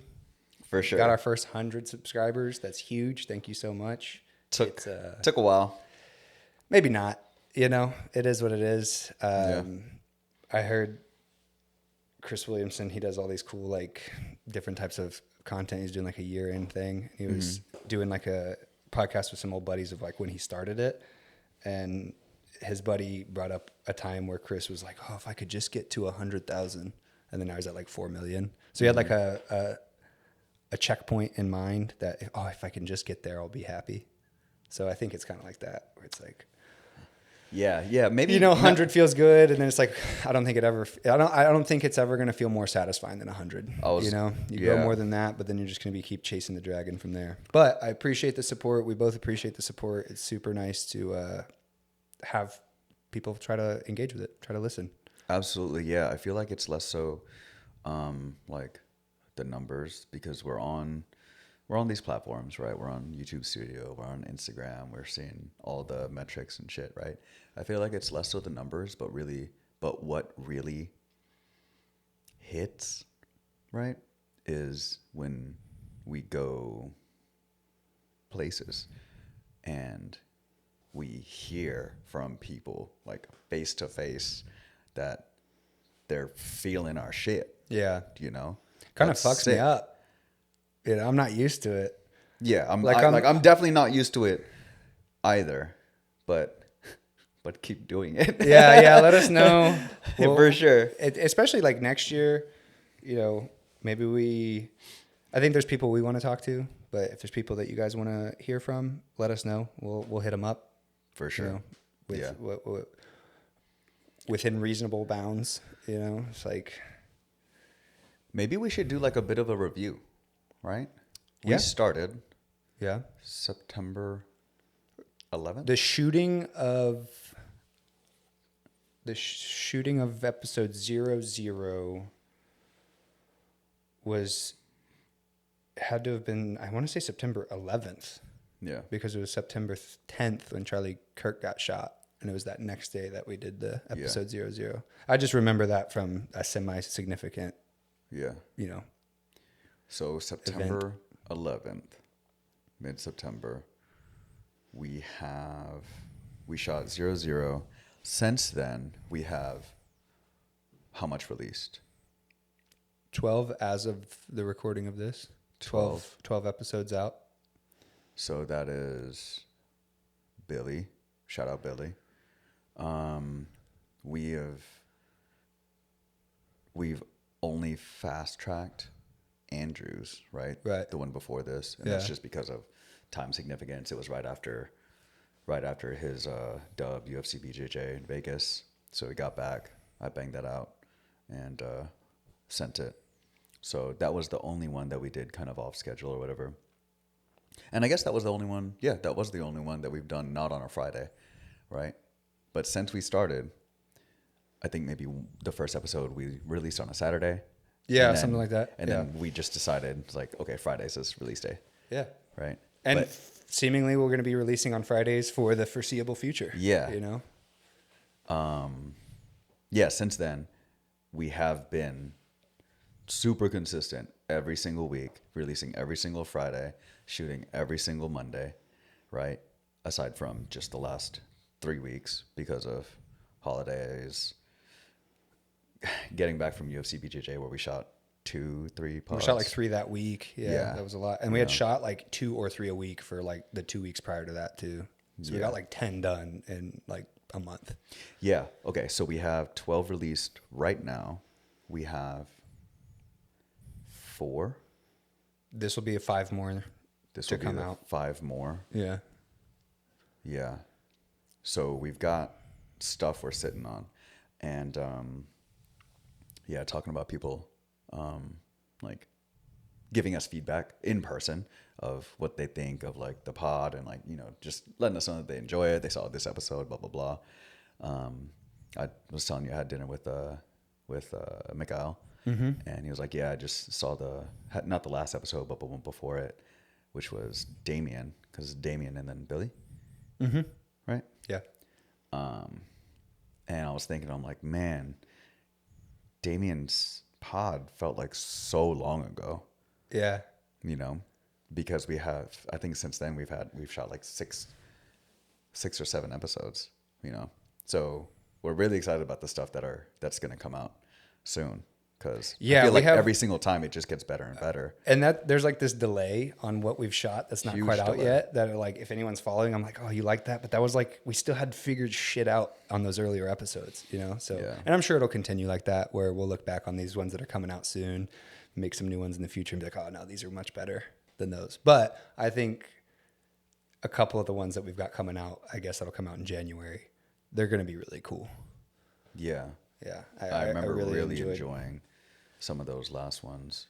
For sure. Got our first 100 subscribers. That's huge. Thank you so much. Took a while. Maybe not. You know, it is what it is. Yeah. I heard Chris Williamson, he does all these cool, like, different types of content. He's doing, like, a year-end thing. He was doing, like, a podcast with some old buddies of, like, when he started it. And his buddy brought up a time where Chris was like, oh, if I could just get to 100,000. And then I was at, like, 4 million. So he had, like, a checkpoint in mind that, if I can just get there, I'll be happy. So I think it's kind of like that, where it's like, yeah, maybe 100 feels good, and then it's like I don't think it's ever going to feel more satisfying than 100. You go more than that, but then you're just going to keep chasing the dragon from there. But I appreciate the support. We both appreciate the support. It's super nice to have people try to engage with it, try to listen. Absolutely, yeah. I feel like it's less so like the numbers, because we're on these platforms, right? We're on YouTube Studio, we're on Instagram, we're seeing all the metrics and shit, right? I feel like it's less so the numbers, but what really hits, right, is when we go places and we hear from people, like, face to face, that they're feeling our shit. Yeah. That's Kind of fucks sick. me up. I'm not used to it. Yeah, I'm definitely not used to it either, but keep doing it. Yeah, let us know. For sure. Especially like next year, maybe I think there's people we want to talk to, but if there's people that you guys want to hear from, let us know. We'll hit them up. For sure. Within reasonable bounds, it's like, maybe we should do like a bit of a review, right? Yeah. We started yeah, September 11th. the shooting of episode 00 had to have been, I want to say September 11th. Yeah. Because it was September 10th when Charlie Kirk got shot. And it was that next day that we did the episode 00. I just remember that from a semi-significant, Yeah. So September 11th, mid-September, we shot 00. Since then, we have how much released? 12 as of the recording of this. 12 episodes out. So that is Billy. Shout out Billy. We've only fast-tracked Andrews, right? Right. The one before this. And that's just because of time significance. It was right after his dub, UFC BJJ in Vegas. So we got back. I banged that out and sent it. So that was the only one that we did kind of off schedule or whatever. And I guess that was the only one. Yeah, that was the only one that we've done not on a Friday, right? But since we started, I think maybe the first episode we released on a Saturday. Yeah, something like that. And then we just decided, it's like, okay, Friday's is release day. Yeah. Right? And seemingly we're going to be releasing on Fridays for the foreseeable future. Yeah. Yeah, since then, we have been super consistent every single week, releasing every single Friday, shooting every single Monday, right? Aside from just the last 3 weeks because of holidays, getting back from UFC BJJ where we shot 2-3 pods. We shot like 3 that week. Yeah, that was a lot. And we had shot like 2 or 3 a week for like the 2 weeks prior to that too. So we got like 10 done in like a month. Yeah. Okay. So we have 12 released right now. We have 4. This will be 5 more. This will come out. 5 more. Yeah. Yeah. So we've got stuff we're sitting on. And talking about people like giving us feedback in person of what they think of like the pod, and like, you know, just letting us know that they enjoy it. They saw this episode, blah, blah, blah. I was telling you I had dinner with Mikael, and he was like, yeah, I just saw not the last episode, but the one before it, which was Damien, because Damien and then Billy. Mm-hmm. Right? Yeah. And I was thinking, I'm like, man, Damien's pod felt like so long ago. Yeah. You know, because I think since then we've shot like six or seven episodes, you know. So we're really excited about the stuff that's going to come out soon. Because I feel like every single time it just gets better and better. And that there's like this delay on what we've shot that's not quite out yet. That are like, if anyone's following, I'm like, oh, you like that? But that was like, we still had figured shit out on those earlier episodes, you know? So, and I'm sure it'll continue like that, where we'll look back on these ones that are coming out soon, make some new ones in the future, and be like, oh, no, these are much better than those. But I think a couple of the ones that we've got coming out, I guess that'll come out in January, they're going to be really cool. Yeah. Yeah. I remember really enjoying some of those last ones.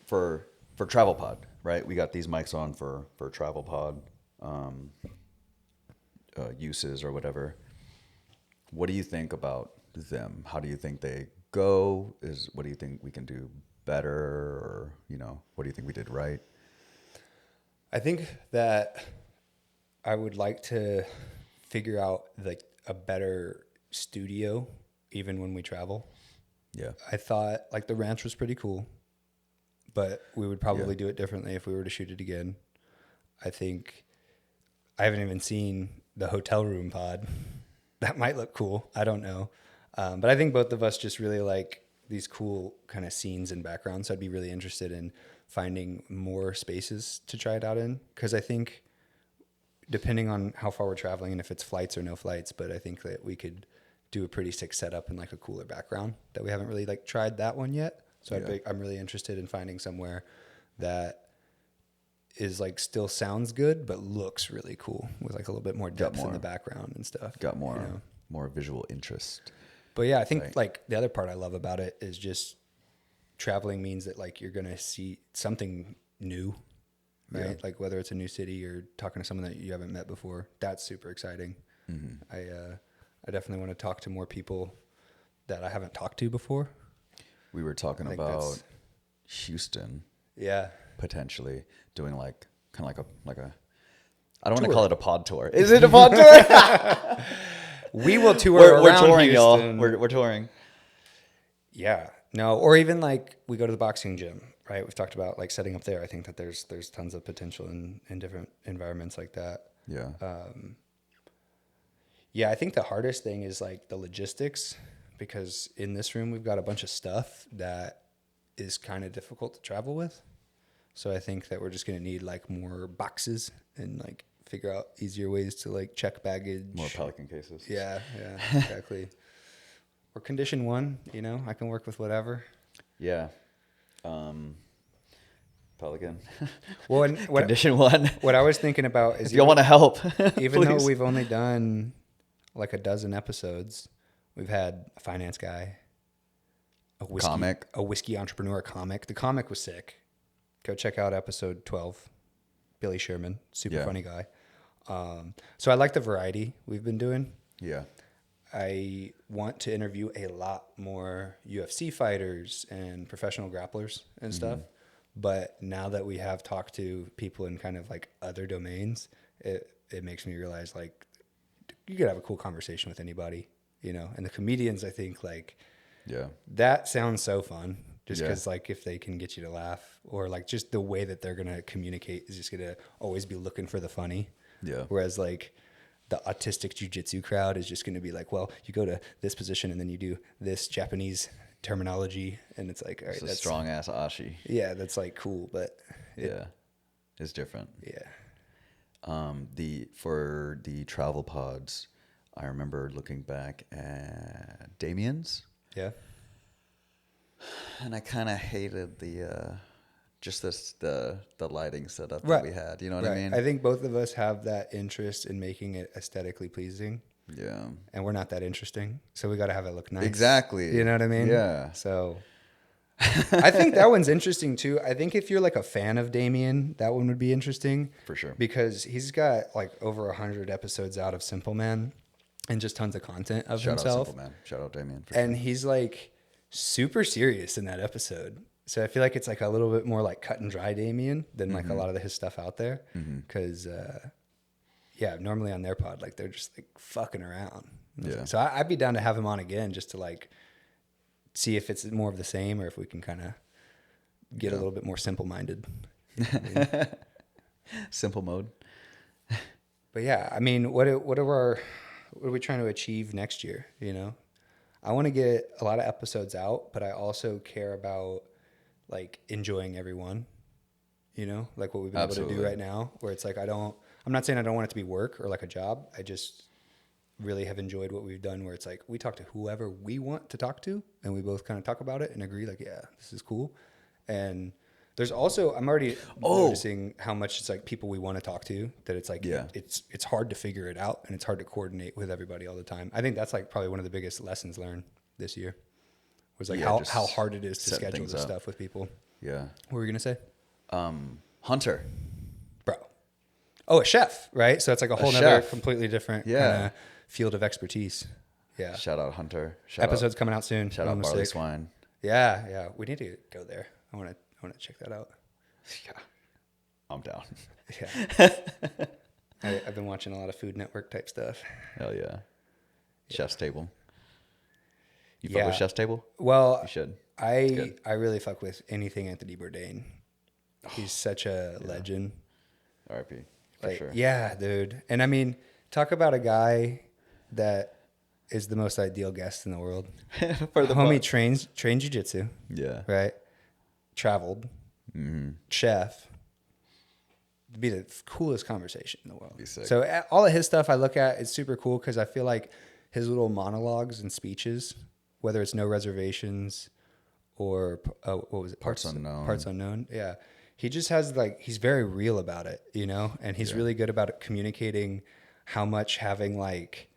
For Travel Pod, right? We got these mics on for Travel Pod uses or whatever. What do you think about them? How do you think they go? What do you think we can do better? Or, you know, what do you think we did right? I think that I would like to figure out like a better studio even when we travel. Yeah. I thought like the ranch was pretty cool, but we would probably do it differently if we were to shoot it again. I think I haven't even seen the hotel room pod. That might look cool. I don't know. But I think both of us just really like these cool kind of scenes and backgrounds. So I'd be really interested in finding more spaces to try it out in. Cause I think depending on how far we're traveling and if it's flights or no flights, but I think that we could do a pretty sick setup and like a cooler background that we haven't really like tried that one yet. So I'm really interested in finding somewhere that is like still sounds good, but looks really cool with like a little bit more depth in the background and stuff. Got more visual interest. But yeah, I think like the other part I love about it is just traveling means that like you're going to see something new, right? Yeah. Like whether it's a new city or talking to someone that you haven't met before, that's super exciting. Mm-hmm. I definitely want to talk to more people that I haven't talked to before. We were talking about Houston. Yeah. Potentially doing like kind of like a I don't want to call it a pod tour. Is it a pod tour? We will tour we're around touring, Houston. y'all. We're touring. Yeah. No, or even like we go to the boxing gym, right? We've talked about like setting up there. I think that there's tons of potential in different environments like that. Yeah. Yeah, I think the hardest thing is like the logistics, because in this room we've got a bunch of stuff that is kind of difficult to travel with. So I think that we're just going to need like more boxes and like figure out easier ways to like check baggage. More Pelican cases. Yeah, exactly. Or condition one, you know, I can work with whatever. Yeah. Pelican. Well, condition one. What I was thinking about is if you want to help, even though we've only done like a dozen episodes, we've had a finance guy, a whiskey entrepreneur, a comic. The comic was sick. Go check out episode 12. Billy Sherman, super funny guy. So I like the variety we've been doing. Yeah. I want to interview a lot more UFC fighters and professional grapplers and stuff. But now that we have talked to people in kind of like other domains, it makes me realize like you could have a cool conversation with anybody, you know. And the comedians, I think like, that sounds so fun. Just because, like, if they can get you to laugh, or like just the way that they're gonna communicate is just gonna always be looking for the funny. Yeah. Whereas like the autistic jiu-jitsu crowd is just gonna be like, well, you go to this position and then you do this Japanese terminology, and it's like, all right, that's a strong ass ashi. Yeah, that's like cool, but it's different. Yeah. For the travel pods, I remember looking back at Damien's. Yeah. And I kind of hated the lighting setup that we had. You know what I mean? I think both of us have that interest in making it aesthetically pleasing. Yeah. And we're not that interesting, so we got to have it look nice. Exactly. You know what I mean? Yeah. So I think that one's interesting too. I think if you're like a fan of Damien, that one would be interesting. For sure. Because he's got like over 100 episodes out of Simple Man and just tons of content of Shout himself. out Simple Man. Shout out Damien. And he's like super serious in that episode. So I feel like it's like a little bit more like cut and dry Damien than like a lot of his stuff out there. Because, yeah, normally on their pod, like they're just like fucking around. Yeah. So I'd be down to have him on again just to like see if it's more of the same or if we can kind of get a little bit more simple minded. Simple mode. But yeah, I mean, what are we trying to achieve next year? You know, I want to get a lot of episodes out, but I also care about like enjoying everyone, you know, like what we've been able to do right now, where it's like, I'm not saying I don't want it to be work or like a job. I just really have enjoyed what we've done where it's like, we talk to whoever we want to talk to and we both kind of talk about it and agree like, yeah, this is cool. And there's also, I'm already noticing how much it's like people we want to talk to, that it's like, it's hard to figure it out and it's hard to coordinate with everybody all the time. I think that's like probably one of the biggest lessons learned this year was like how hard it is to schedule this stuff with people. Yeah. What were you going to say? Hunter. Bro. Oh, a chef, right? So it's like a whole nother completely different kind of field of expertise. Yeah. Shout out Hunter. Episode's coming out soon. Shout out Barley Swine. Yeah, yeah. We need to go there. I want to check that out. Yeah. I'm down. Yeah. I've been watching a lot of Food Network type stuff. Hell yeah. Chef's Table. You fuck with Chef's Table? Well, you should. I really fuck with anything Anthony Bourdain. He's such a legend. R.I.P. For sure. Yeah, dude. And I mean, talk about a guy that is the most ideal guest in the world. For the homie trains jiu-jitsu. Yeah. Right? Traveled. Chef. It'd be the coolest conversation in the world. Be sick. So all of his stuff I look at is super cool because I feel like his little monologues and speeches, whether it's No Reservations or what was it? Parts Unknown. Parts Unknown. Yeah. He just has like, he's very real about it, you know? And he's really good about communicating how much having like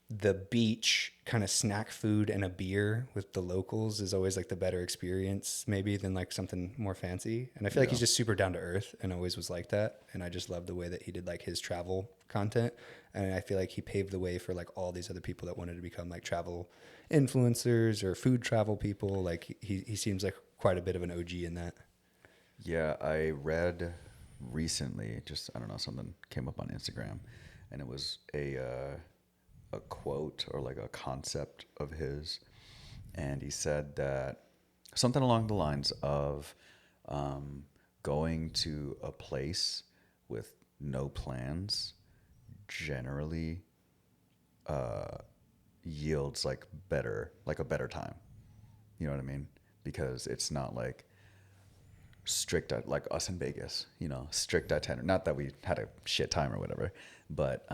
the beach kind of snack food and a beer with the locals is always like the better experience maybe than like something more fancy. And I feel like he's just super down to earth and always was like that. And I just love the way that he did like his travel content. And I feel like he paved the way for like all these other people that wanted to become like travel influencers or food travel people. Like he seems like quite a bit of an OG in that. Yeah, I read recently, just, I don't know, something came up on Instagram, and it was a quote or like a concept of his, and he said that something along the lines of going to a place with no plans generally yields like a better time. You know what I mean? Because it's not like strict, like us in Vegas, you know, strict itinerary. Not that we had a shit time or whatever, but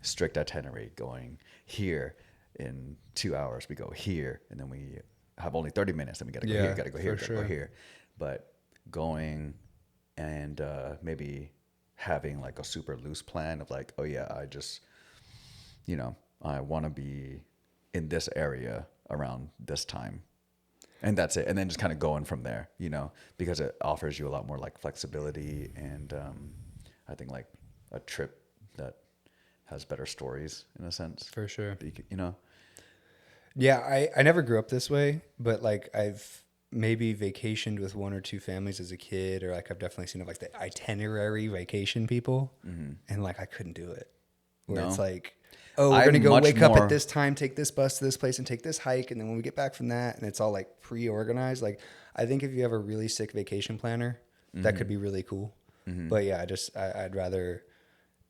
strict itinerary going here in 2 hours. We go here, and then we have only 30 minutes, and we got to go here, got to go here, got to go here. But going and maybe having like a super loose plan of like, oh yeah, I just, you know, I want to be in this area around this time. And that's it. And then just kind of going from there, you know, because it offers you a lot more like flexibility and I think like a trip that has better stories in a sense. For sure. You know? Yeah, I never grew up this way, but like I've maybe vacationed with one or two families as a kid, or like I've definitely seen like the itinerary vacation people, and like I couldn't do it. Where it's like, oh, we're going to go wake up at this time, take this bus to this place and take this hike. And then when we get back from that and it's all like pre-organized, like I think if you have a really sick vacation planner, that could be really cool. But yeah, I'd rather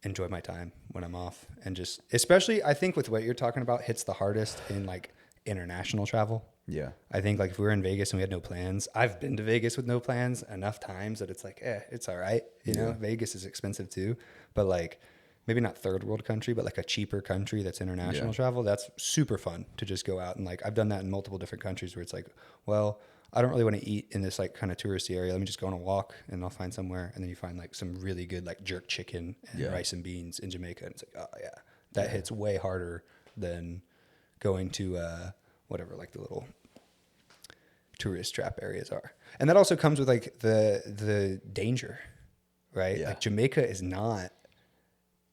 enjoy my time when I'm off and just, especially I think with what you're talking about hits the hardest in like international travel. Yeah. I think like if we were in Vegas and we had no plans, I've been to Vegas with no plans enough times that it's like, it's all right. You know, Vegas is expensive too, but like, maybe not third world country, but like a cheaper country that's international travel. That's super fun to just go out and like, I've done that in multiple different countries where it's like, well, I don't really want to eat in this like kind of touristy area. Let me just go on a walk and I'll find somewhere. And then you find like some really good like jerk chicken and rice and beans in Jamaica. And it's like, oh yeah, that hits way harder than going to whatever, like the little tourist trap areas are. And that also comes with like the danger, right? Yeah. Like Jamaica is not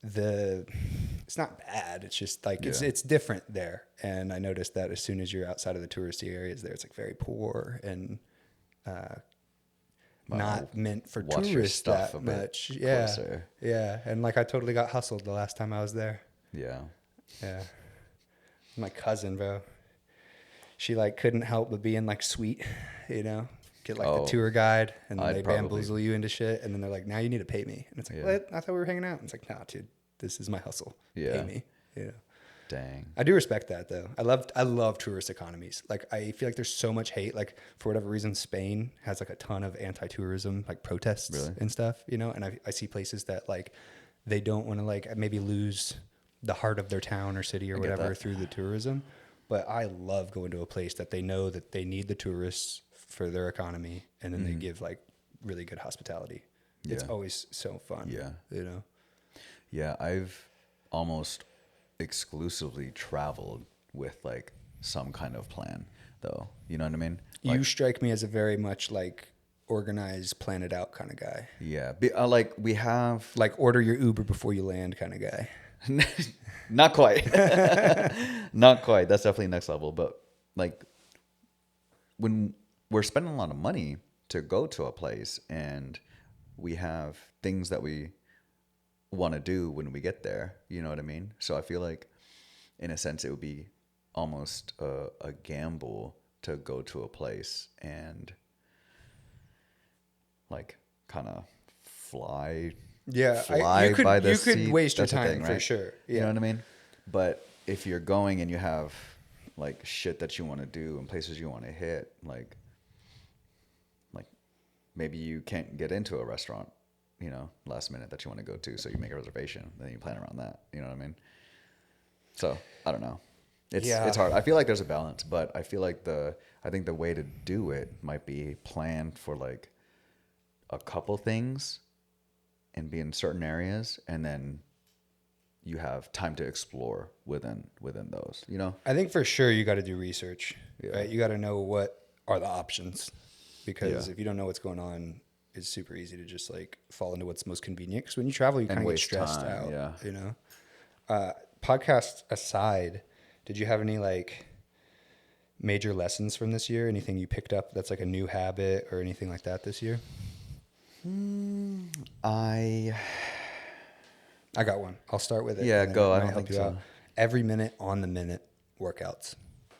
it's not bad. It's just like it's different there. And I noticed that as soon as you're outside of the touristy areas there, it's like very poor and not meant for watch your tourists stuff that a bit much. Yeah. closer. Yeah. And like I totally got hustled the last time I was there. Yeah. Yeah. My cousin, bro. She like couldn't help but being like sweet, you know, get like the tour guide and then they bamboozle you into shit. And then they're like, now you need to pay me. And it's like, what? I thought we were hanging out. And it's like, nah, dude, this is my hustle. Yeah. Pay me. You know? Dang. I do respect that though. I love tourist economies. Like I feel like there's so much hate. Like for whatever reason, Spain has like a ton of anti-tourism like protests and stuff, you know? And I see places that like, they don't want to like maybe lose the heart of their town or city or whatever through the tourism. But I love going to a place that they know that they need the tourists for their economy. And then they give like really good hospitality. Yeah. It's always so fun. Yeah. You know? Yeah. I've almost exclusively traveled with like some kind of plan though. You know what I mean? You strike me as a very much like organized, plan it out kind of guy. Yeah. Like we have like order your Uber before you land kind of guy. Not quite. Not quite. That's definitely next level. But like when we're spending a lot of money to go to a place and we have things that we want to do when we get there, you know what I mean? So I feel like in a sense it would be almost a gamble to go to a place and like kind of fly by the seat. You could waste your That's the time thing, for right? sure. Yeah. You know what I mean? But if you're going and you have like shit that you want to do and places you want to hit, like maybe you can't get into a restaurant, you know, last minute that you want to go to, so you make a reservation, then you plan around that. You know what I mean? So I don't know. It's hard. I feel like there's a balance, but I feel like I think the way to do it might be planned for like a couple things and be in certain areas, and then you have time to explore within those, you know? I think for sure you got to do research, right? You got to know what are the options, because if you don't know what's going on, it's super easy to just like fall into what's most convenient. Because when you travel, you kind of get stressed out, you know? Podcast aside, did you have any like major lessons from this year? Anything you picked up that's like a new habit or anything like that this year? I got one. I'll start with it. Yeah, go. I don't help think you so. out. Every minute on the minute workouts.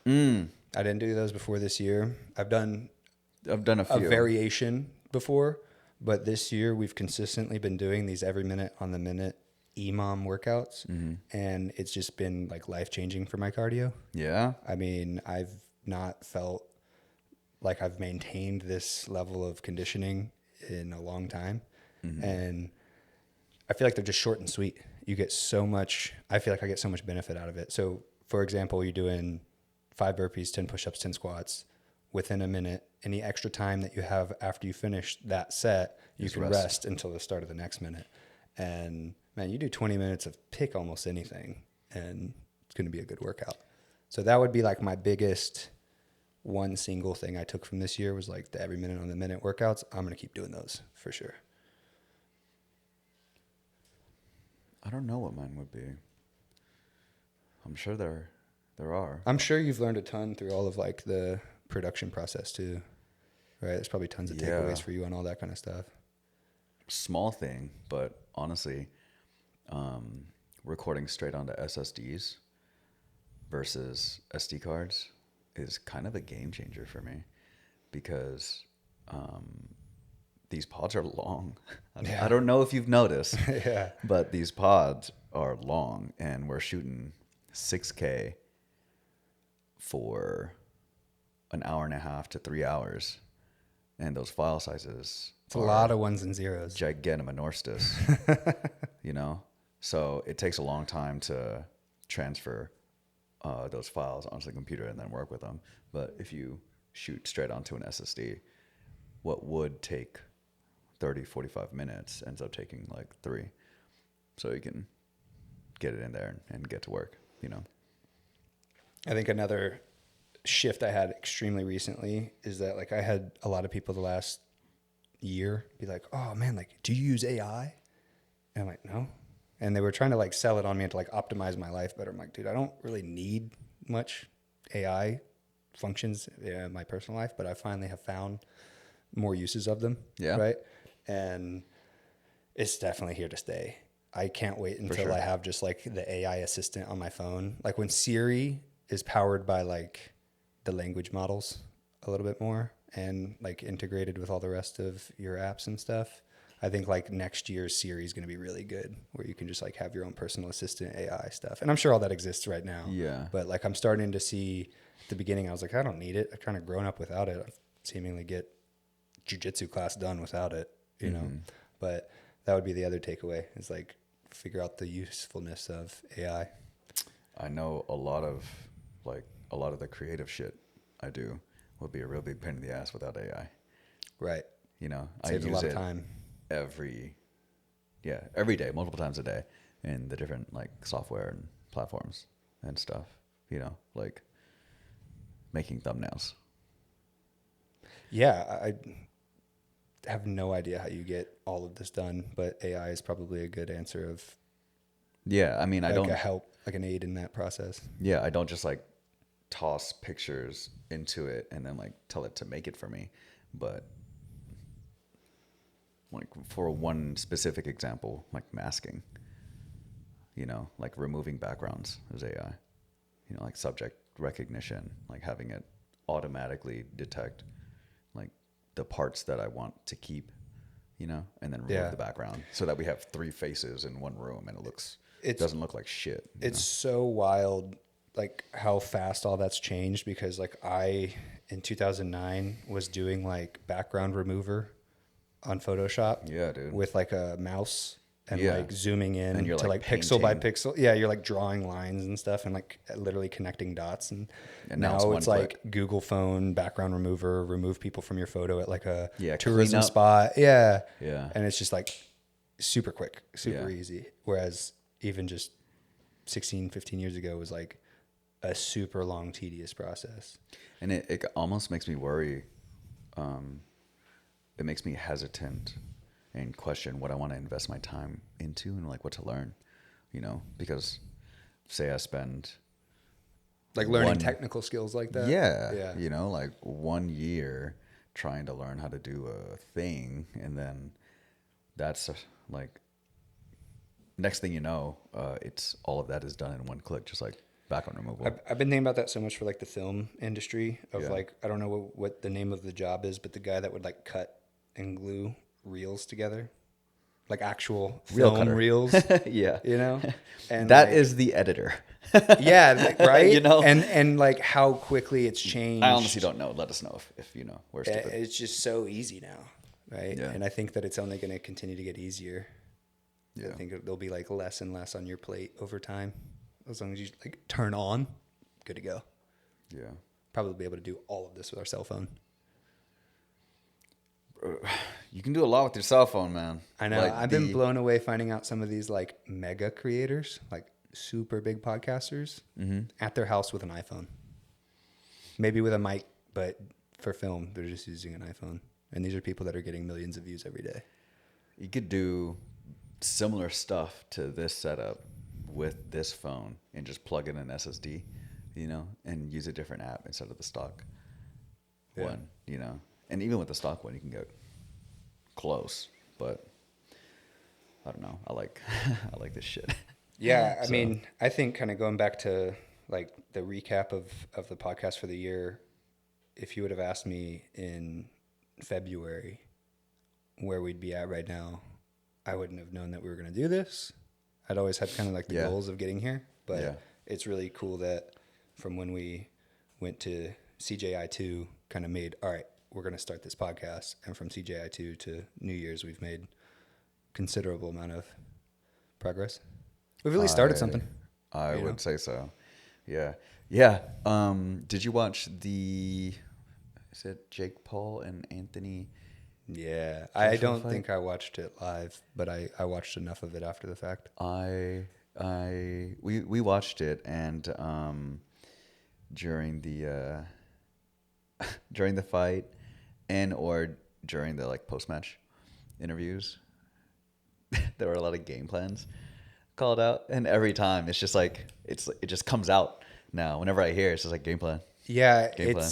I didn't do those before this year. I've done a few. A variation before, but this year we've consistently been doing these every minute on the minute EMOM workouts, and it's just been like life-changing for my cardio. Yeah. I mean, I've not felt like I've maintained this level of conditioning in a long time. And I feel like they're just short and sweet. You get so much, I feel like I get so much benefit out of it. So for example, you're doing 5 burpees, 10 push-ups, 10 squats within a minute. Any extra time that you have after you finish that set, you can rest until the start of the next minute. And man, you do 20 minutes of pick almost anything, and it's going to be a good workout. So that would be like my biggest one single thing I took from this year was like the every minute on the minute workouts. I'm going to keep doing those for sure. I don't know what mine would be. I'm sure there are. I'm sure you've learned a ton through all of like the production process too, right? There's probably tons of takeaways for you on all that kind of stuff. Small thing, but honestly, recording straight onto SSDs versus SD cards is kind of a game changer for me, because these pods are long. I don't know if you've noticed, but these pods are long, and we're shooting 6K for an hour and a half to 3 hours, and those file sizes. It's a lot of ones and zeros. Gigantomorstus, you know? So it takes a long time to transfer those files onto the computer and then work with them. But if you shoot straight onto an SSD, what would take 30, 45 minutes ends up taking like 3. So you can get it in there and get to work, you know? I think another shift I had extremely recently is that like I had a lot of people the last year be like, oh man, like, do you use AI? And I'm like, no. And they were trying to like sell it on me to like optimize my life better. I'm like, dude, I don't really need much AI functions in my personal life, but I finally have found more uses of them. Yeah. Right. And it's definitely here to stay. I can't wait until I have just like the AI assistant on my phone. Like when Siri is powered by like the language models a little bit more and like integrated with all the rest of your apps and stuff. I think like next year's Siri is going to be really good where you can just like have your own personal assistant AI stuff. And I'm sure all that exists right now. Yeah. But like I'm starting to see at the beginning, I was like, I don't need it. I've kind of grown up without it. I seemingly get jiu-jitsu class done without it, you know? But that would be the other takeaway is like figure out the usefulness of AI. I know a lot of the creative shit I do would be a real big pain in the ass without AI. Right. You know, Saves I use a lot it of time. every day, multiple times a day in the different like software and platforms and stuff, you know, like making thumbnails. Yeah. I have no idea how you get all of this done, but AI is probably a good answer of Yeah. I mean, I like don't a help, like an aid in that process. Yeah, I don't just like toss pictures into it and then like tell it to make it for me. But like for one specific example, like masking, you know, like removing backgrounds is AI, you know, like subject recognition, like having it automatically detect like the parts that I want to keep, you know, and then remove the background so that we have 3 faces in one room and it doesn't look like shit. It's so wild, like how fast all that's changed because like I, in 2009 was doing like background remover on Photoshop. Yeah, dude. With like a mouse and like zooming in And you're, to like, like pixel by painting. pixel. Yeah. You're like drawing lines and stuff and like literally connecting dots. And now now it's it's one like Google phone background remover, remove people from your photo at like a clean tourism up. spot. Yeah. Yeah. And it's just like super quick, super easy. Whereas even just 16, 15 years ago was like a super long, tedious process. And it almost makes me worry. It makes me hesitant and question what I want to invest my time into and like what to learn, you know, because say I spend like learning technical skills like that. Yeah. You know, like 1 year trying to learn how to do a thing. And then that's like, next thing you know, it's all of that is done in one click, just like background removal. I've been thinking about that so much for like the film industry of like, I don't know what the name of the job is, but the guy that would like cut and glue reels together, like actual film reels. Yeah. You know? And that like, is the editor. yeah. Right. You know? And like how quickly it's changed. I honestly don't know. Let us know if you know. We're stupid. It's just so easy now. Right. Yeah. And I think that it's only going to continue to get easier. Yeah. I think there'll be like less and less on your plate over time. As long as you like turn on, good to go. Yeah. Probably be able to do all of this with our cell phone. You can do a lot with your cell phone, man. I know. Like I've been blown away finding out some of these like mega creators, like super big podcasters at their house with an iPhone. Maybe with a mic, but for film, they're just using an iPhone. And these are people that are getting millions of views every day. You could do similar stuff to this setup with this phone and just plug in an SSD, you know, and use a different app instead of the stock one, you know. And even with the stock one, you can get close, but I don't know. I like this shit. Yeah, I mean, I think kind of going back to like the recap of the podcast for the year, if you would have asked me in February where we'd be at right now, I wouldn't have known that we were going to do this. I'd always had kind of like the goals of getting here, but it's really cool that from when we went to CJI2 kind of made, all right, we're going to start this podcast. And from CJI2 to New Year's, we've made considerable amount of progress. We've really started something. I would say so. Yeah. Yeah. Did you watch is it Jake Paul and Anthony? Yeah. I don't think I watched it live, but I watched enough of it after the fact. We watched it, and during the during the fight and or during the like post-match interviews, there were a lot of game plans called out, and every time it's just like it just comes out now. Whenever I hear it, it's just like game plan. Yeah, Game plan.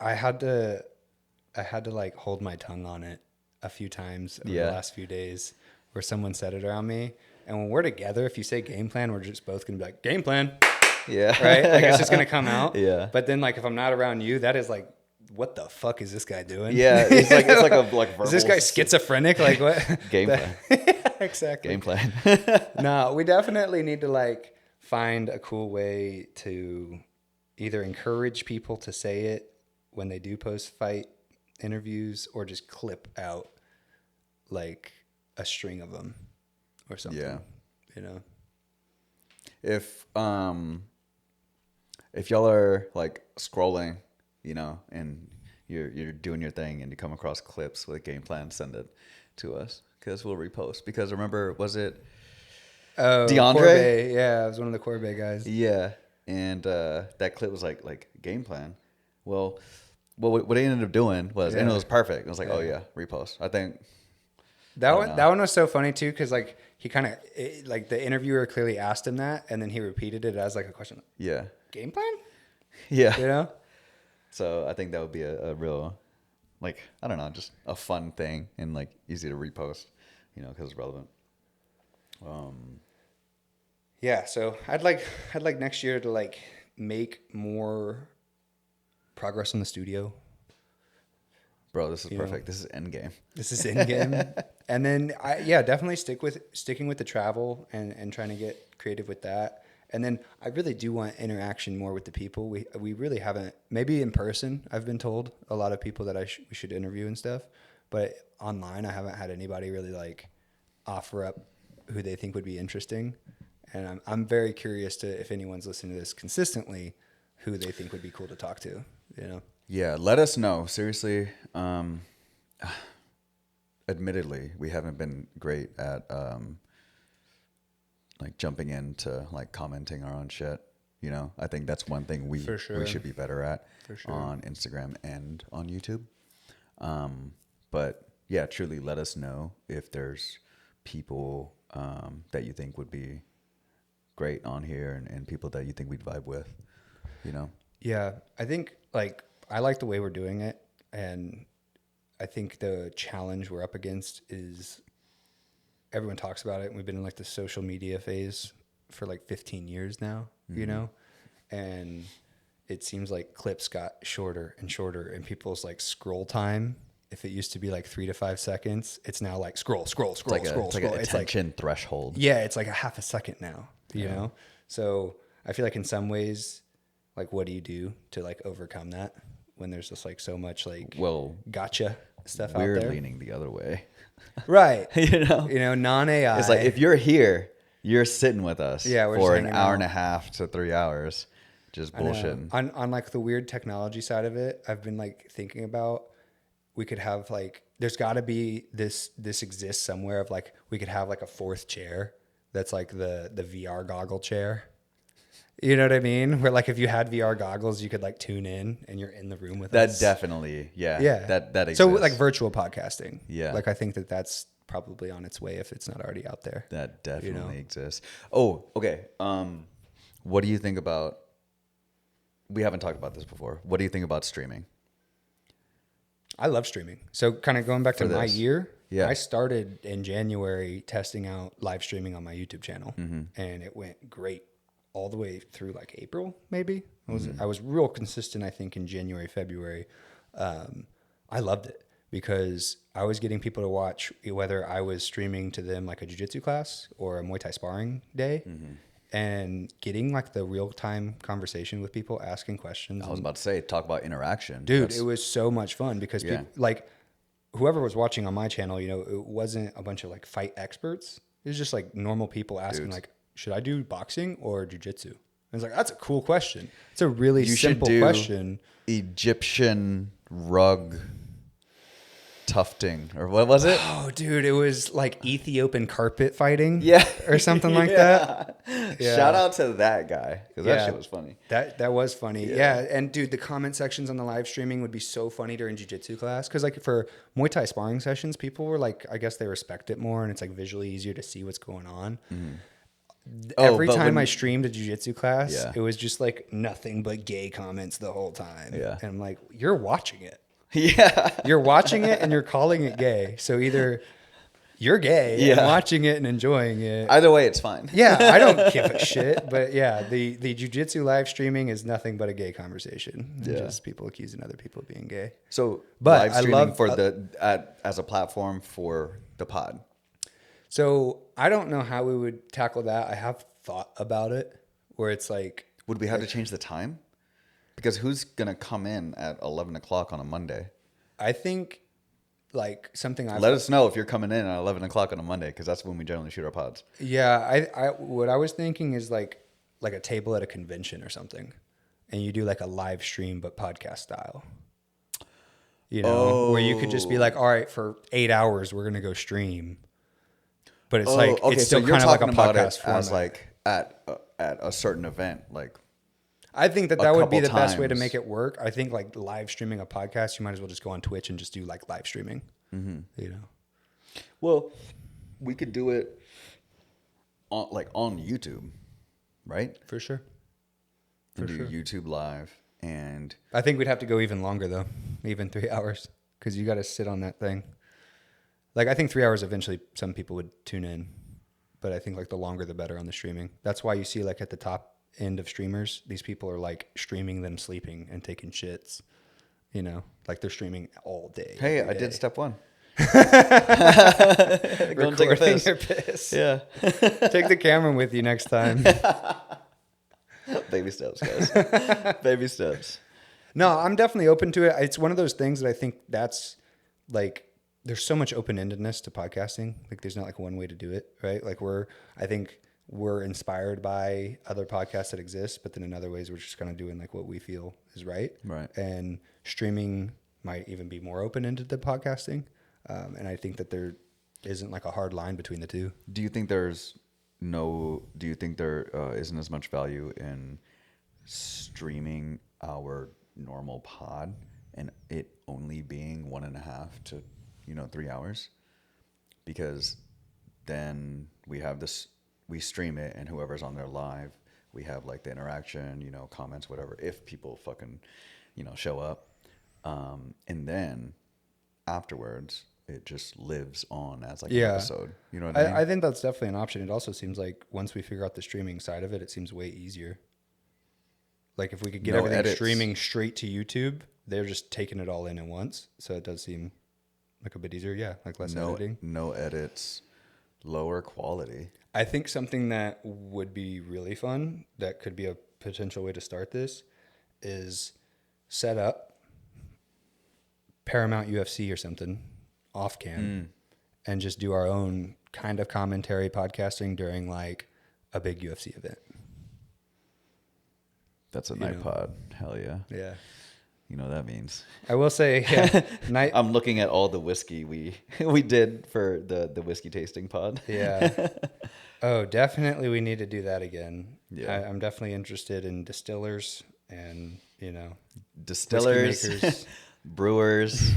I had to like hold my tongue on it a few times over the last few days where someone said it around me. And when we're together, if you say game plan, we're just both gonna be like, game plan. Yeah. Right? Like it's just gonna come out. Yeah. But then like if I'm not around you, that is like, what the fuck is this guy doing? Yeah. It's like a verbal. Is this guy schizophrenic? Like what? Game plan. Exactly. Game plan. No, we definitely need to like find a cool way to either encourage people to say it when they do post-fight interviews, or just clip out like a string of them or something. Yeah. You know, If y'all are like scrolling, you know, and you're doing your thing and you come across clips with a game plan, send it to us because we'll repost. Because remember, was it DeAndre? Corbett, yeah, I was one of the Corbett guys. Yeah, and that clip was like game plan. Well, what they ended up doing was, and it was perfect. It was like, oh yeah, repost. I think that one was so funny too, because like he kind of like the interviewer clearly asked him that, and then he repeated it as like a question. Yeah. Game plan? Yeah. You know? So I think that would be a real, like, I don't know, just a fun thing and like easy to repost, you know, because it's relevant. Yeah, so I'd like next year to like make more progress in the studio. Bro, this is perfect. This is endgame. This is in game. And then definitely sticking with the travel and trying to get creative with that. And then I really do want interaction more with the people. We really haven't, maybe in person, I've been told a lot of people that we should interview and stuff, but online I haven't had anybody really like offer up who they think would be interesting. And I'm very curious to, if anyone's listening to this consistently, who they think would be cool to talk to, you know? Yeah, let us know. Seriously, admittedly, we haven't been great at like jumping into like commenting our own shit. You know, I think that's one thing we should be better at on Instagram and on YouTube. But yeah, truly, let us know if there's people that you think would be great on here and people that you think we'd vibe with. You know? Yeah, I think like I like the way we're doing it, and I think the challenge we're up against is everyone talks about it. We've been in like the social media phase for like 15 years now, you know, and it seems like clips got shorter and shorter, and people's like scroll time, if it used to be like 3 to 5 seconds, it's now like scroll. It's like an attention threshold. Yeah, it's like a half a second now, you know? So I feel like in some ways, like, what do you do to like overcome that when there's just like so much like gotcha stuff out there? We're leaning the other way. Right. You know, non-AI. It's like, if you're here, you're sitting with us for an hour and a half to 3 hours, just bullshitting. On like the weird technology side of it, I've been like thinking about, we could have like, there's got to be this exists somewhere of like, we could have like a fourth chair that's like the VR goggle chair. You know what I mean? Where like if you had VR goggles, you could like tune in and you're in the room with us. That definitely, yeah. That exists. So like virtual podcasting. Yeah. Like I think that's probably on its way if it's not already out there. That definitely exists. Oh, okay. What do you think about, we haven't talked about this before. What do you think about streaming? I love streaming. So kind of going back to my year, I started in January testing out live streaming on my YouTube channel, and it went great all the way through like April, maybe. I was real consistent, I think, in January, February. I loved it because I was getting people to watch, whether I was streaming to them like a jiu-jitsu class or a Muay Thai sparring day, and getting like the real-time conversation with people, asking questions. I was about to say, talk about interaction. Dude, it was so much fun because people, like whoever was watching on my channel, you know, it wasn't a bunch of like fight experts. It was just like normal people asking like, should I do boxing or jiu-jitsu? And it's like, that's a cool question. It's a really simple question. Egyptian rug tufting, or what was it? Oh, dude, it was like Ethiopian carpet fighting. Yeah. Or something like that. Yeah. Shout out to that guy, because that shit was funny. That was funny. Yeah. And dude, the comment sections on the live streaming would be so funny during jiu-jitsu class. Because like for Muay Thai sparring sessions, people were like, I guess they respect it more and it's like visually easier to see what's going on. Every time I streamed a jiu-jitsu class, it was just like nothing but gay comments the whole time. Yeah. And I'm like, you're watching it. Yeah. You're watching it and you're calling it gay. So either you're gay and watching it and enjoying it. Either way, it's fine. Yeah, I don't give a shit. But yeah, the jiu-jitsu live streaming is nothing but a gay conversation. Yeah. Just people accusing other people of being gay. So, but live streaming for as a platform for the pod. So I don't know how we would tackle that. I have thought about it, where it's like, would we have to change the time? Because who's gonna come in at 11 o'clock on a Monday? I think like something Let us know if you're coming in at 11 o'clock on a Monday, because that's when we generally shoot our pods. Yeah, I what I was thinking is like a table at a convention or something, and you do like a live stream but podcast style. You know, where you could just be like, all right, for 8 hours we're gonna go stream, but it's like it's still kind of like a podcast format. As like at a certain event, like. I think that would be the best way to make it work. I think like live streaming a podcast, you might as well just go on Twitch and just do like live streaming. You know. Well, we could do it on YouTube, right? For sure. Do YouTube live, and I think we'd have to go even longer though, even 3 hours, because you got to sit on that thing. Like I think 3 hours eventually some people would tune in, but I think like the longer the better on the streaming. That's why you see like at the top end of streamers, these people are like streaming them sleeping and taking shits, you know, like they're streaming all day. Hey, I did step one. Go and take a piss. Yeah. Take the camera with you next time. Baby steps, guys. Baby steps. No, I'm definitely open to it. It's one of those things that I think that's like, there's so much open-endedness to podcasting. Like there's not like one way to do it, right? Like I think we're inspired by other podcasts that exist, but then in other ways we're just kind of doing like what we feel is right. Right. And streaming might even be more open-ended than podcasting. And I think that there isn't like a hard line between the two. Do you think there isn't as much value in streaming our normal pod and it only being 1.5 to 3 hours? Because then we have this, we stream it, and whoever's on there live, we have like the interaction, comments, whatever, if people fucking, show up. And then afterwards, it just lives on as like an episode. You know what I mean? I think that's definitely an option. It also seems like once we figure out the streaming side of it, it seems way easier. Like if we could get everything streaming straight to YouTube, they're just taking it all in at once. So it does seem like a bit easier. Yeah, like less editing. No edits, lower quality. I think something that would be really fun, that could be a potential way to start this, is set up Paramount UFC or something off cam and just do our own kind of commentary podcasting during like a big UFC event. That's a night pod. Hell yeah. Yeah. You know what that means. I will say, I'm looking at all the whiskey we did for the whiskey tasting pod. Yeah. Oh, definitely we need to do that again. Yeah. I'm definitely interested in distillers and, distillers, whiskey makers. Brewers.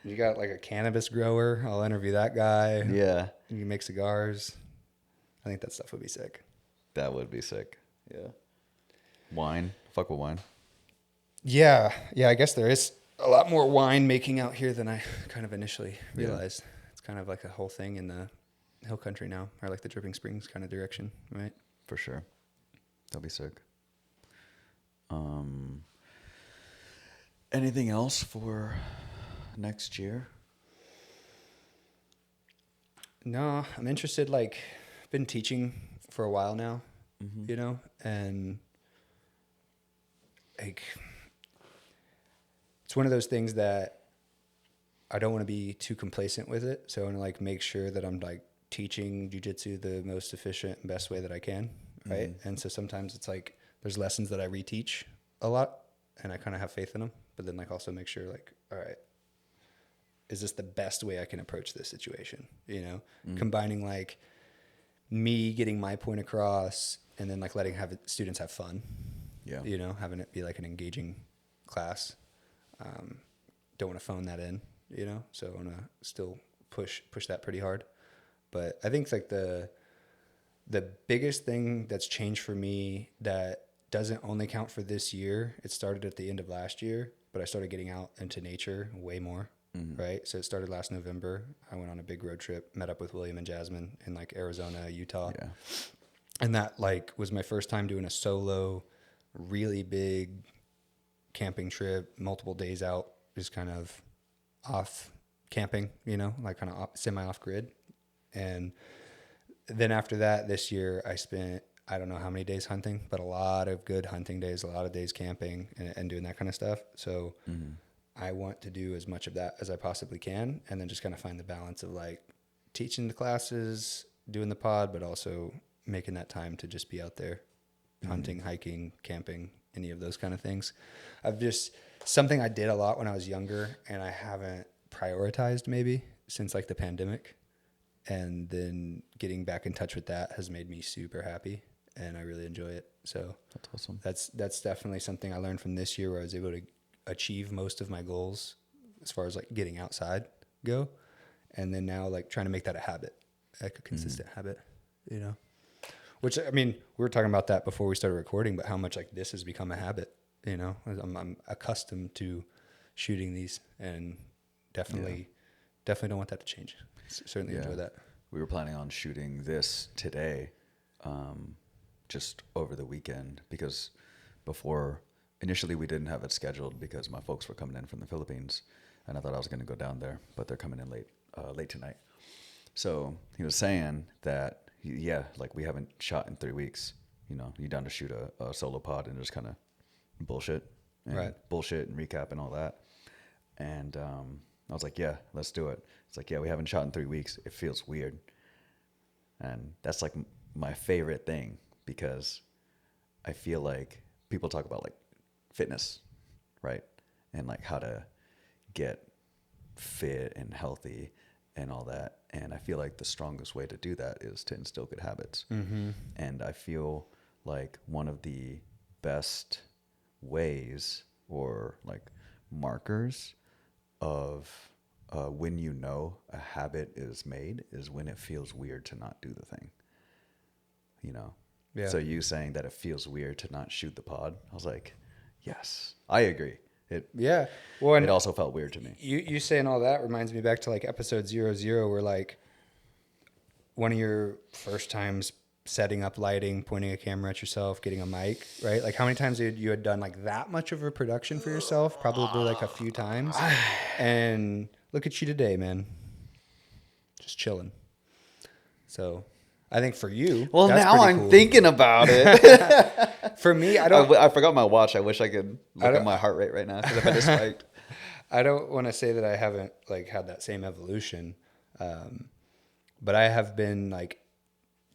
You got like a cannabis grower. I'll interview that guy. Yeah. You can make cigars. I think that stuff would be sick. That would be sick. Yeah. Wine. Fuck with wine. Yeah. Yeah, I guess there is a lot more wine making out here than I kind of initially realized. Yeah. It's kind of like a whole thing in the hill country now, or like the Dripping Springs kind of direction, right? For sure. That'll be sick. Anything else for next year? No, I'm interested. Like, I've been teaching for a while now, and like, it's one of those things that I don't want to be too complacent with it. So I want to like make sure that I'm like teaching jiu-jitsu the most efficient and best way that I can, right? And so sometimes it's like there's lessons that I reteach a lot, and I kind of have faith in them but then like also make sure like, all right, is this the best way I can approach this situation? You know, combining like me getting my point across and then like letting students have fun. Yeah. You know, having it be like an engaging class. Don't want to phone that in, you know, so I want to still push that pretty hard. But I think like the biggest thing that's changed for me that doesn't only count for this year, it started at the end of last year, but I started getting out into nature way more, right? So it started last November. I went on a big road trip, met up with William and Jasmine in like Arizona, Utah. Yeah. And that like was my first time doing a solo, really big camping trip, multiple days out, just kind of off camping, you know, like kind of semi off grid. And then after that, this year I spent, I don't know how many days hunting, but a lot of good hunting days, a lot of days camping and doing that kind of stuff. So I want to do as much of that as I possibly can. And then just kind of find the balance of like teaching the classes, doing the pod, but also making that time to just be out there hunting, hiking, camping, any of those kind of things. Something I did a lot when I was younger and I haven't prioritized maybe since like the pandemic. And then getting back in touch with that has made me super happy and I really enjoy it. So That's awesome. That's definitely something I learned from this year where I was able to achieve most of my goals as far as like getting outside go. And then now like trying to make that a habit, like a consistent habit, you know, which, I mean, we were talking about that before we started recording, but how much like this has become a habit, you know, I'm accustomed to shooting these and definitely don't want that to change. Certainly enjoy that. We were planning on shooting this today, just over the weekend, because initially we didn't have it scheduled because my folks were coming in from the Philippines and I thought I was going to go down there, but they're coming in late tonight. So he was saying that, like we haven't shot in 3 weeks, you know, you down to shoot a solo pod and just kind of bullshit and recap and all that. And, I was like, yeah, let's do it. It's like, yeah, we haven't shot in 3 weeks. It feels weird. And that's like my favorite thing because I feel like people talk about like fitness, right? And like how to get fit and healthy and all that. And I feel like the strongest way to do that is to instill good habits. And I feel like one of the best ways or like markers of when you know a habit is made is when it feels weird to not do the thing, you know? Yeah. So you saying that it feels weird to not shoot the pod, I was like, yes, I agree. Well, and it also felt weird to me. You saying all that reminds me back to like episode 00 where like one of your first times setting up lighting, pointing a camera at yourself, getting a mic, right? Like how many times you had done like that much of a production for yourself? Probably like a few times. And look at you today, man. Just chilling. So I think for you, well, that's now I'm cool. Thinking about it. For me, I forgot my watch. I wish I could look at my heart rate right now because I've had it spiked. I don't want to say that I haven't like had that same evolution. But I have been like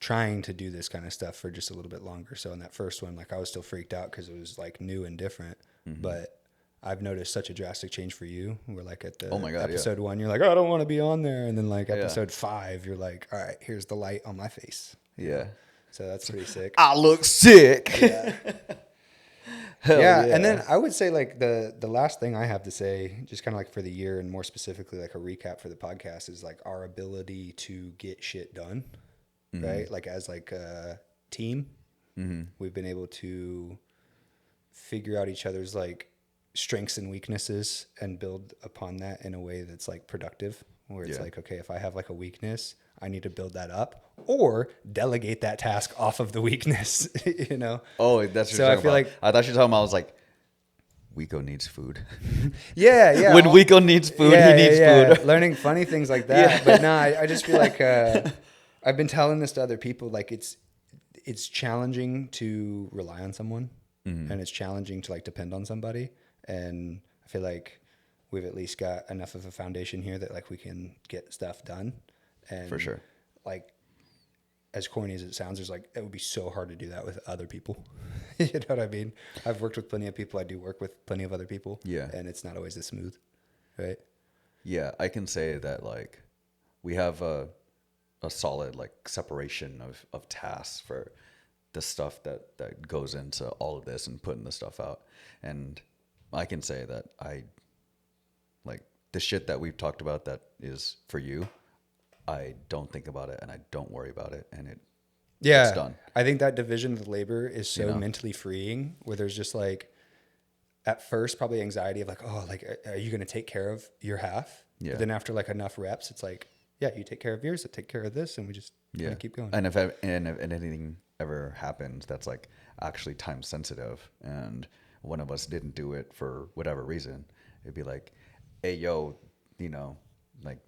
trying to do this kind of stuff for just a little bit longer. So in that first one, like I was still freaked out because it was like new and different, but I've noticed such a drastic change for you. We're like at the episode 1, you're like, oh, I don't want to be on there. And then like episode 5, you're like, all right, here's the light on my face. Yeah. So that's pretty sick. I look sick. Yeah. Yeah. And then I would say like the last thing I have to say, just kind of like for the year and more specifically like a recap for the podcast is like our ability to get shit done. Right? Like as like a team, we've been able to figure out each other's like strengths and weaknesses and build upon that in a way that's like productive, where it's like, okay, if I have like a weakness, I need to build that up or delegate that task off of the weakness, you know? Oh, that's what so you're I talking feel about. like I thought you were talking about, I was like, Wico needs food. yeah. When Wico needs food, he needs food. Learning funny things like that. But no, I just feel like I've been telling this to other people, like it's challenging to rely on someone and it's challenging to like depend on somebody. And I feel like we've at least got enough of a foundation here that like we can get stuff done. And for sure. Like as corny as it sounds, there's like, it would be so hard to do that with other people. You know what I mean? I've worked with plenty of people. I do work with plenty of other people. Yeah. And it's not always as smooth. Right. Yeah. I can say that like we have a solid like separation of tasks for the stuff that goes into all of this and putting the stuff out. And I can say that I like the shit that we've talked about that is for you. I don't think about it and I don't worry about it. And it's done. I think that division of labor is so You know? mentally freeing, where there's just like, at first probably anxiety of like, oh, like, are you going to take care of your half? Yeah. But then after like enough reps, it's like, yeah, you take care of yours, I take care of this, and we just kind of keep going. And if anything ever happens that's like actually time sensitive and one of us didn't do it for whatever reason, it'd be like, hey, yo, you know, like,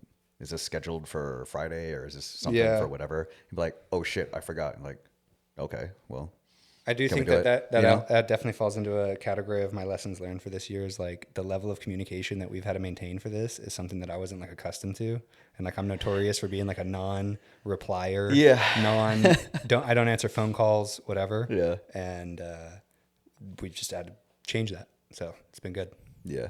is this scheduled for Friday or is this something for whatever? You'd be like, oh shit, I forgot. And like, okay, well, I do think that definitely falls into a category of my lessons learned for this year, is like the level of communication that we've had to maintain for this is something that I wasn't like accustomed to. And like, I'm notorious for being like a non-replier, I don't answer phone calls, whatever. Yeah. And we just had to change that. So it's been good. Yeah.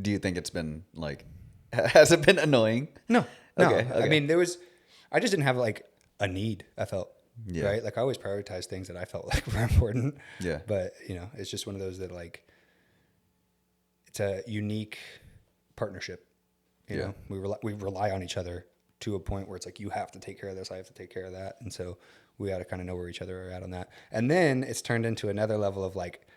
Do you think it's been like, has it been annoying? No. Okay. I mean, I just didn't have like a need, I felt. Yeah. Right? Like I always prioritize things that I felt like were important. Yeah. But, you know, it's just one of those that like, it's a unique partnership. You know, we rely on each other to a point where it's like, you have to take care of this, I have to take care of that. And so we got to kind of know where each other are at on that. And then it's turned into another level of like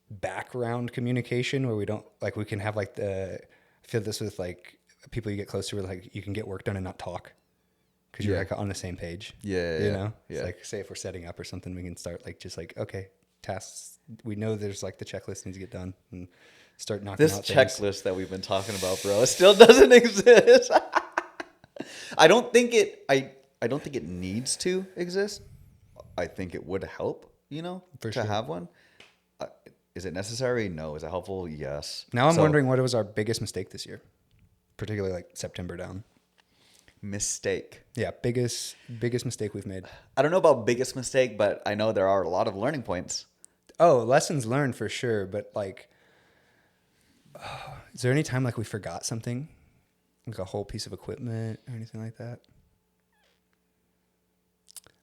background communication where we don't like, we can have like I feel this with like people you get close to where like you can get work done and not talk. Because you're like on the same page. Yeah. You know? It's like, say if we're setting up or something, we can start like, just like, okay, tasks. We know there's like the checklist needs to get done and start knocking out this things. checklist that we've been talking about, bro, still doesn't exist. I don't think it needs to exist. I think it would help, you know, to have one. Is it necessary? No. Is it helpful? Yes. Now I'm wondering what was our biggest mistake this year, particularly like September down. Mistake. Yeah, biggest mistake we've made. I don't know about biggest mistake, but I know there are a lot of learning points. Oh, lessons learned for sure. But like, is there any time like we forgot something? Like a whole piece of equipment or anything like that?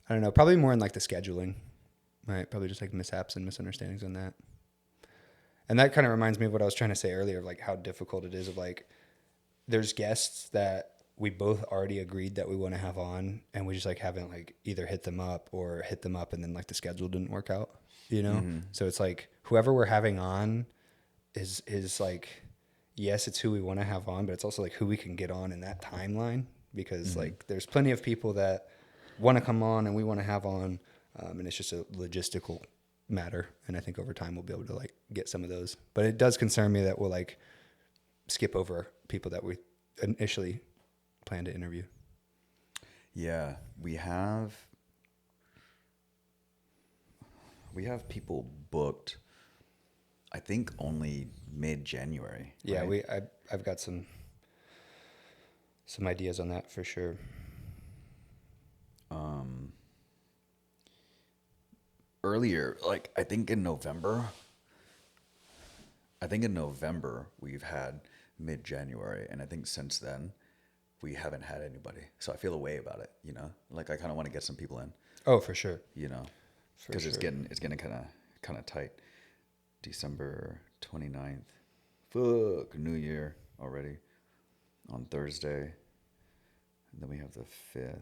I don't know. Probably more in like the scheduling. Right? Probably just like mishaps and misunderstandings on that. And that kind of reminds me of what I was trying to say earlier, of like how difficult it is of like, there's guests that we both already agreed that we want to have on, and we just like haven't like either hit them up and then like the schedule didn't work out, you know? Mm-hmm. So it's like whoever we're having on is like, yes, it's who we want to have on, but it's also like who we can get on in that timeline, because like there's plenty of people that want to come on and we want to have on, and it's just a logistical matter. And I think over time we'll be able to like get some of those, but it does concern me that we'll like skip over people that we initially plan to interview. Yeah, we have people booked, I think only mid-January. Yeah, right? I've got some ideas on that for sure. Earlier, like I think in November we've had mid-January, and I think since then we haven't had anybody. So I feel a way about it, you know? Like I kind of want to get some people in. Oh, for sure. You know? Because it's getting kind of tight. December 29th. Fuck, New Year already. On Thursday. And then we have the 5th.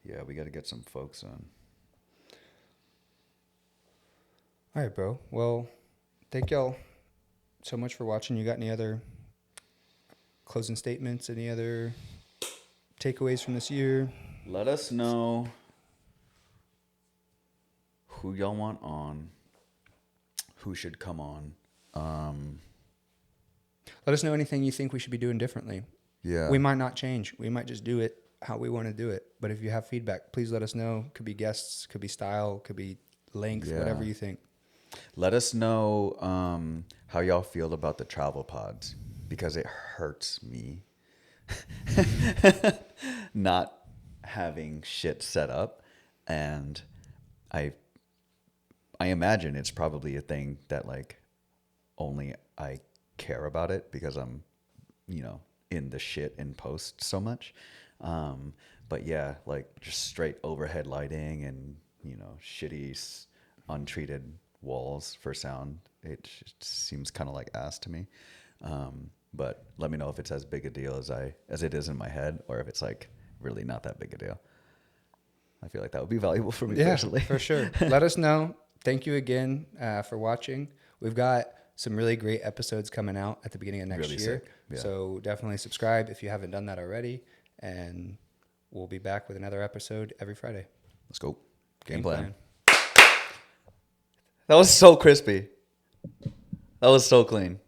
Yeah, we got to get some folks on. All right, bro. Well, thank y'all so much for watching. You got any other closing statements? Any other takeaways from this year? Let us know who y'all want on, who should come on. Let us know anything you think we should be doing differently. Yeah. We might not change. We might just do it how we want to do it. But if you have feedback, please let us know. Could be guests, could be style, could be length, whatever you think. Let us know how y'all feel about the travel pods, because it hurts me not having shit set up, and I imagine it's probably a thing that like only I care about it because I'm, you know, in the shit in post so much. But yeah, like just straight overhead lighting and, you know, shitty untreated walls for sound. It just seems kind of like ass to me. But let me know if it's as big a deal as it is in my head, or if it's like really not that big a deal. I feel like that would be valuable for me personally. For sure. Let us know. Thank you again for watching. We've got some really great episodes coming out at the beginning of next Really year. sick. Yeah. So definitely subscribe if you haven't done that already. And we'll be back with another episode every Friday. Let's go. Game plan. That was so crispy. That was so clean.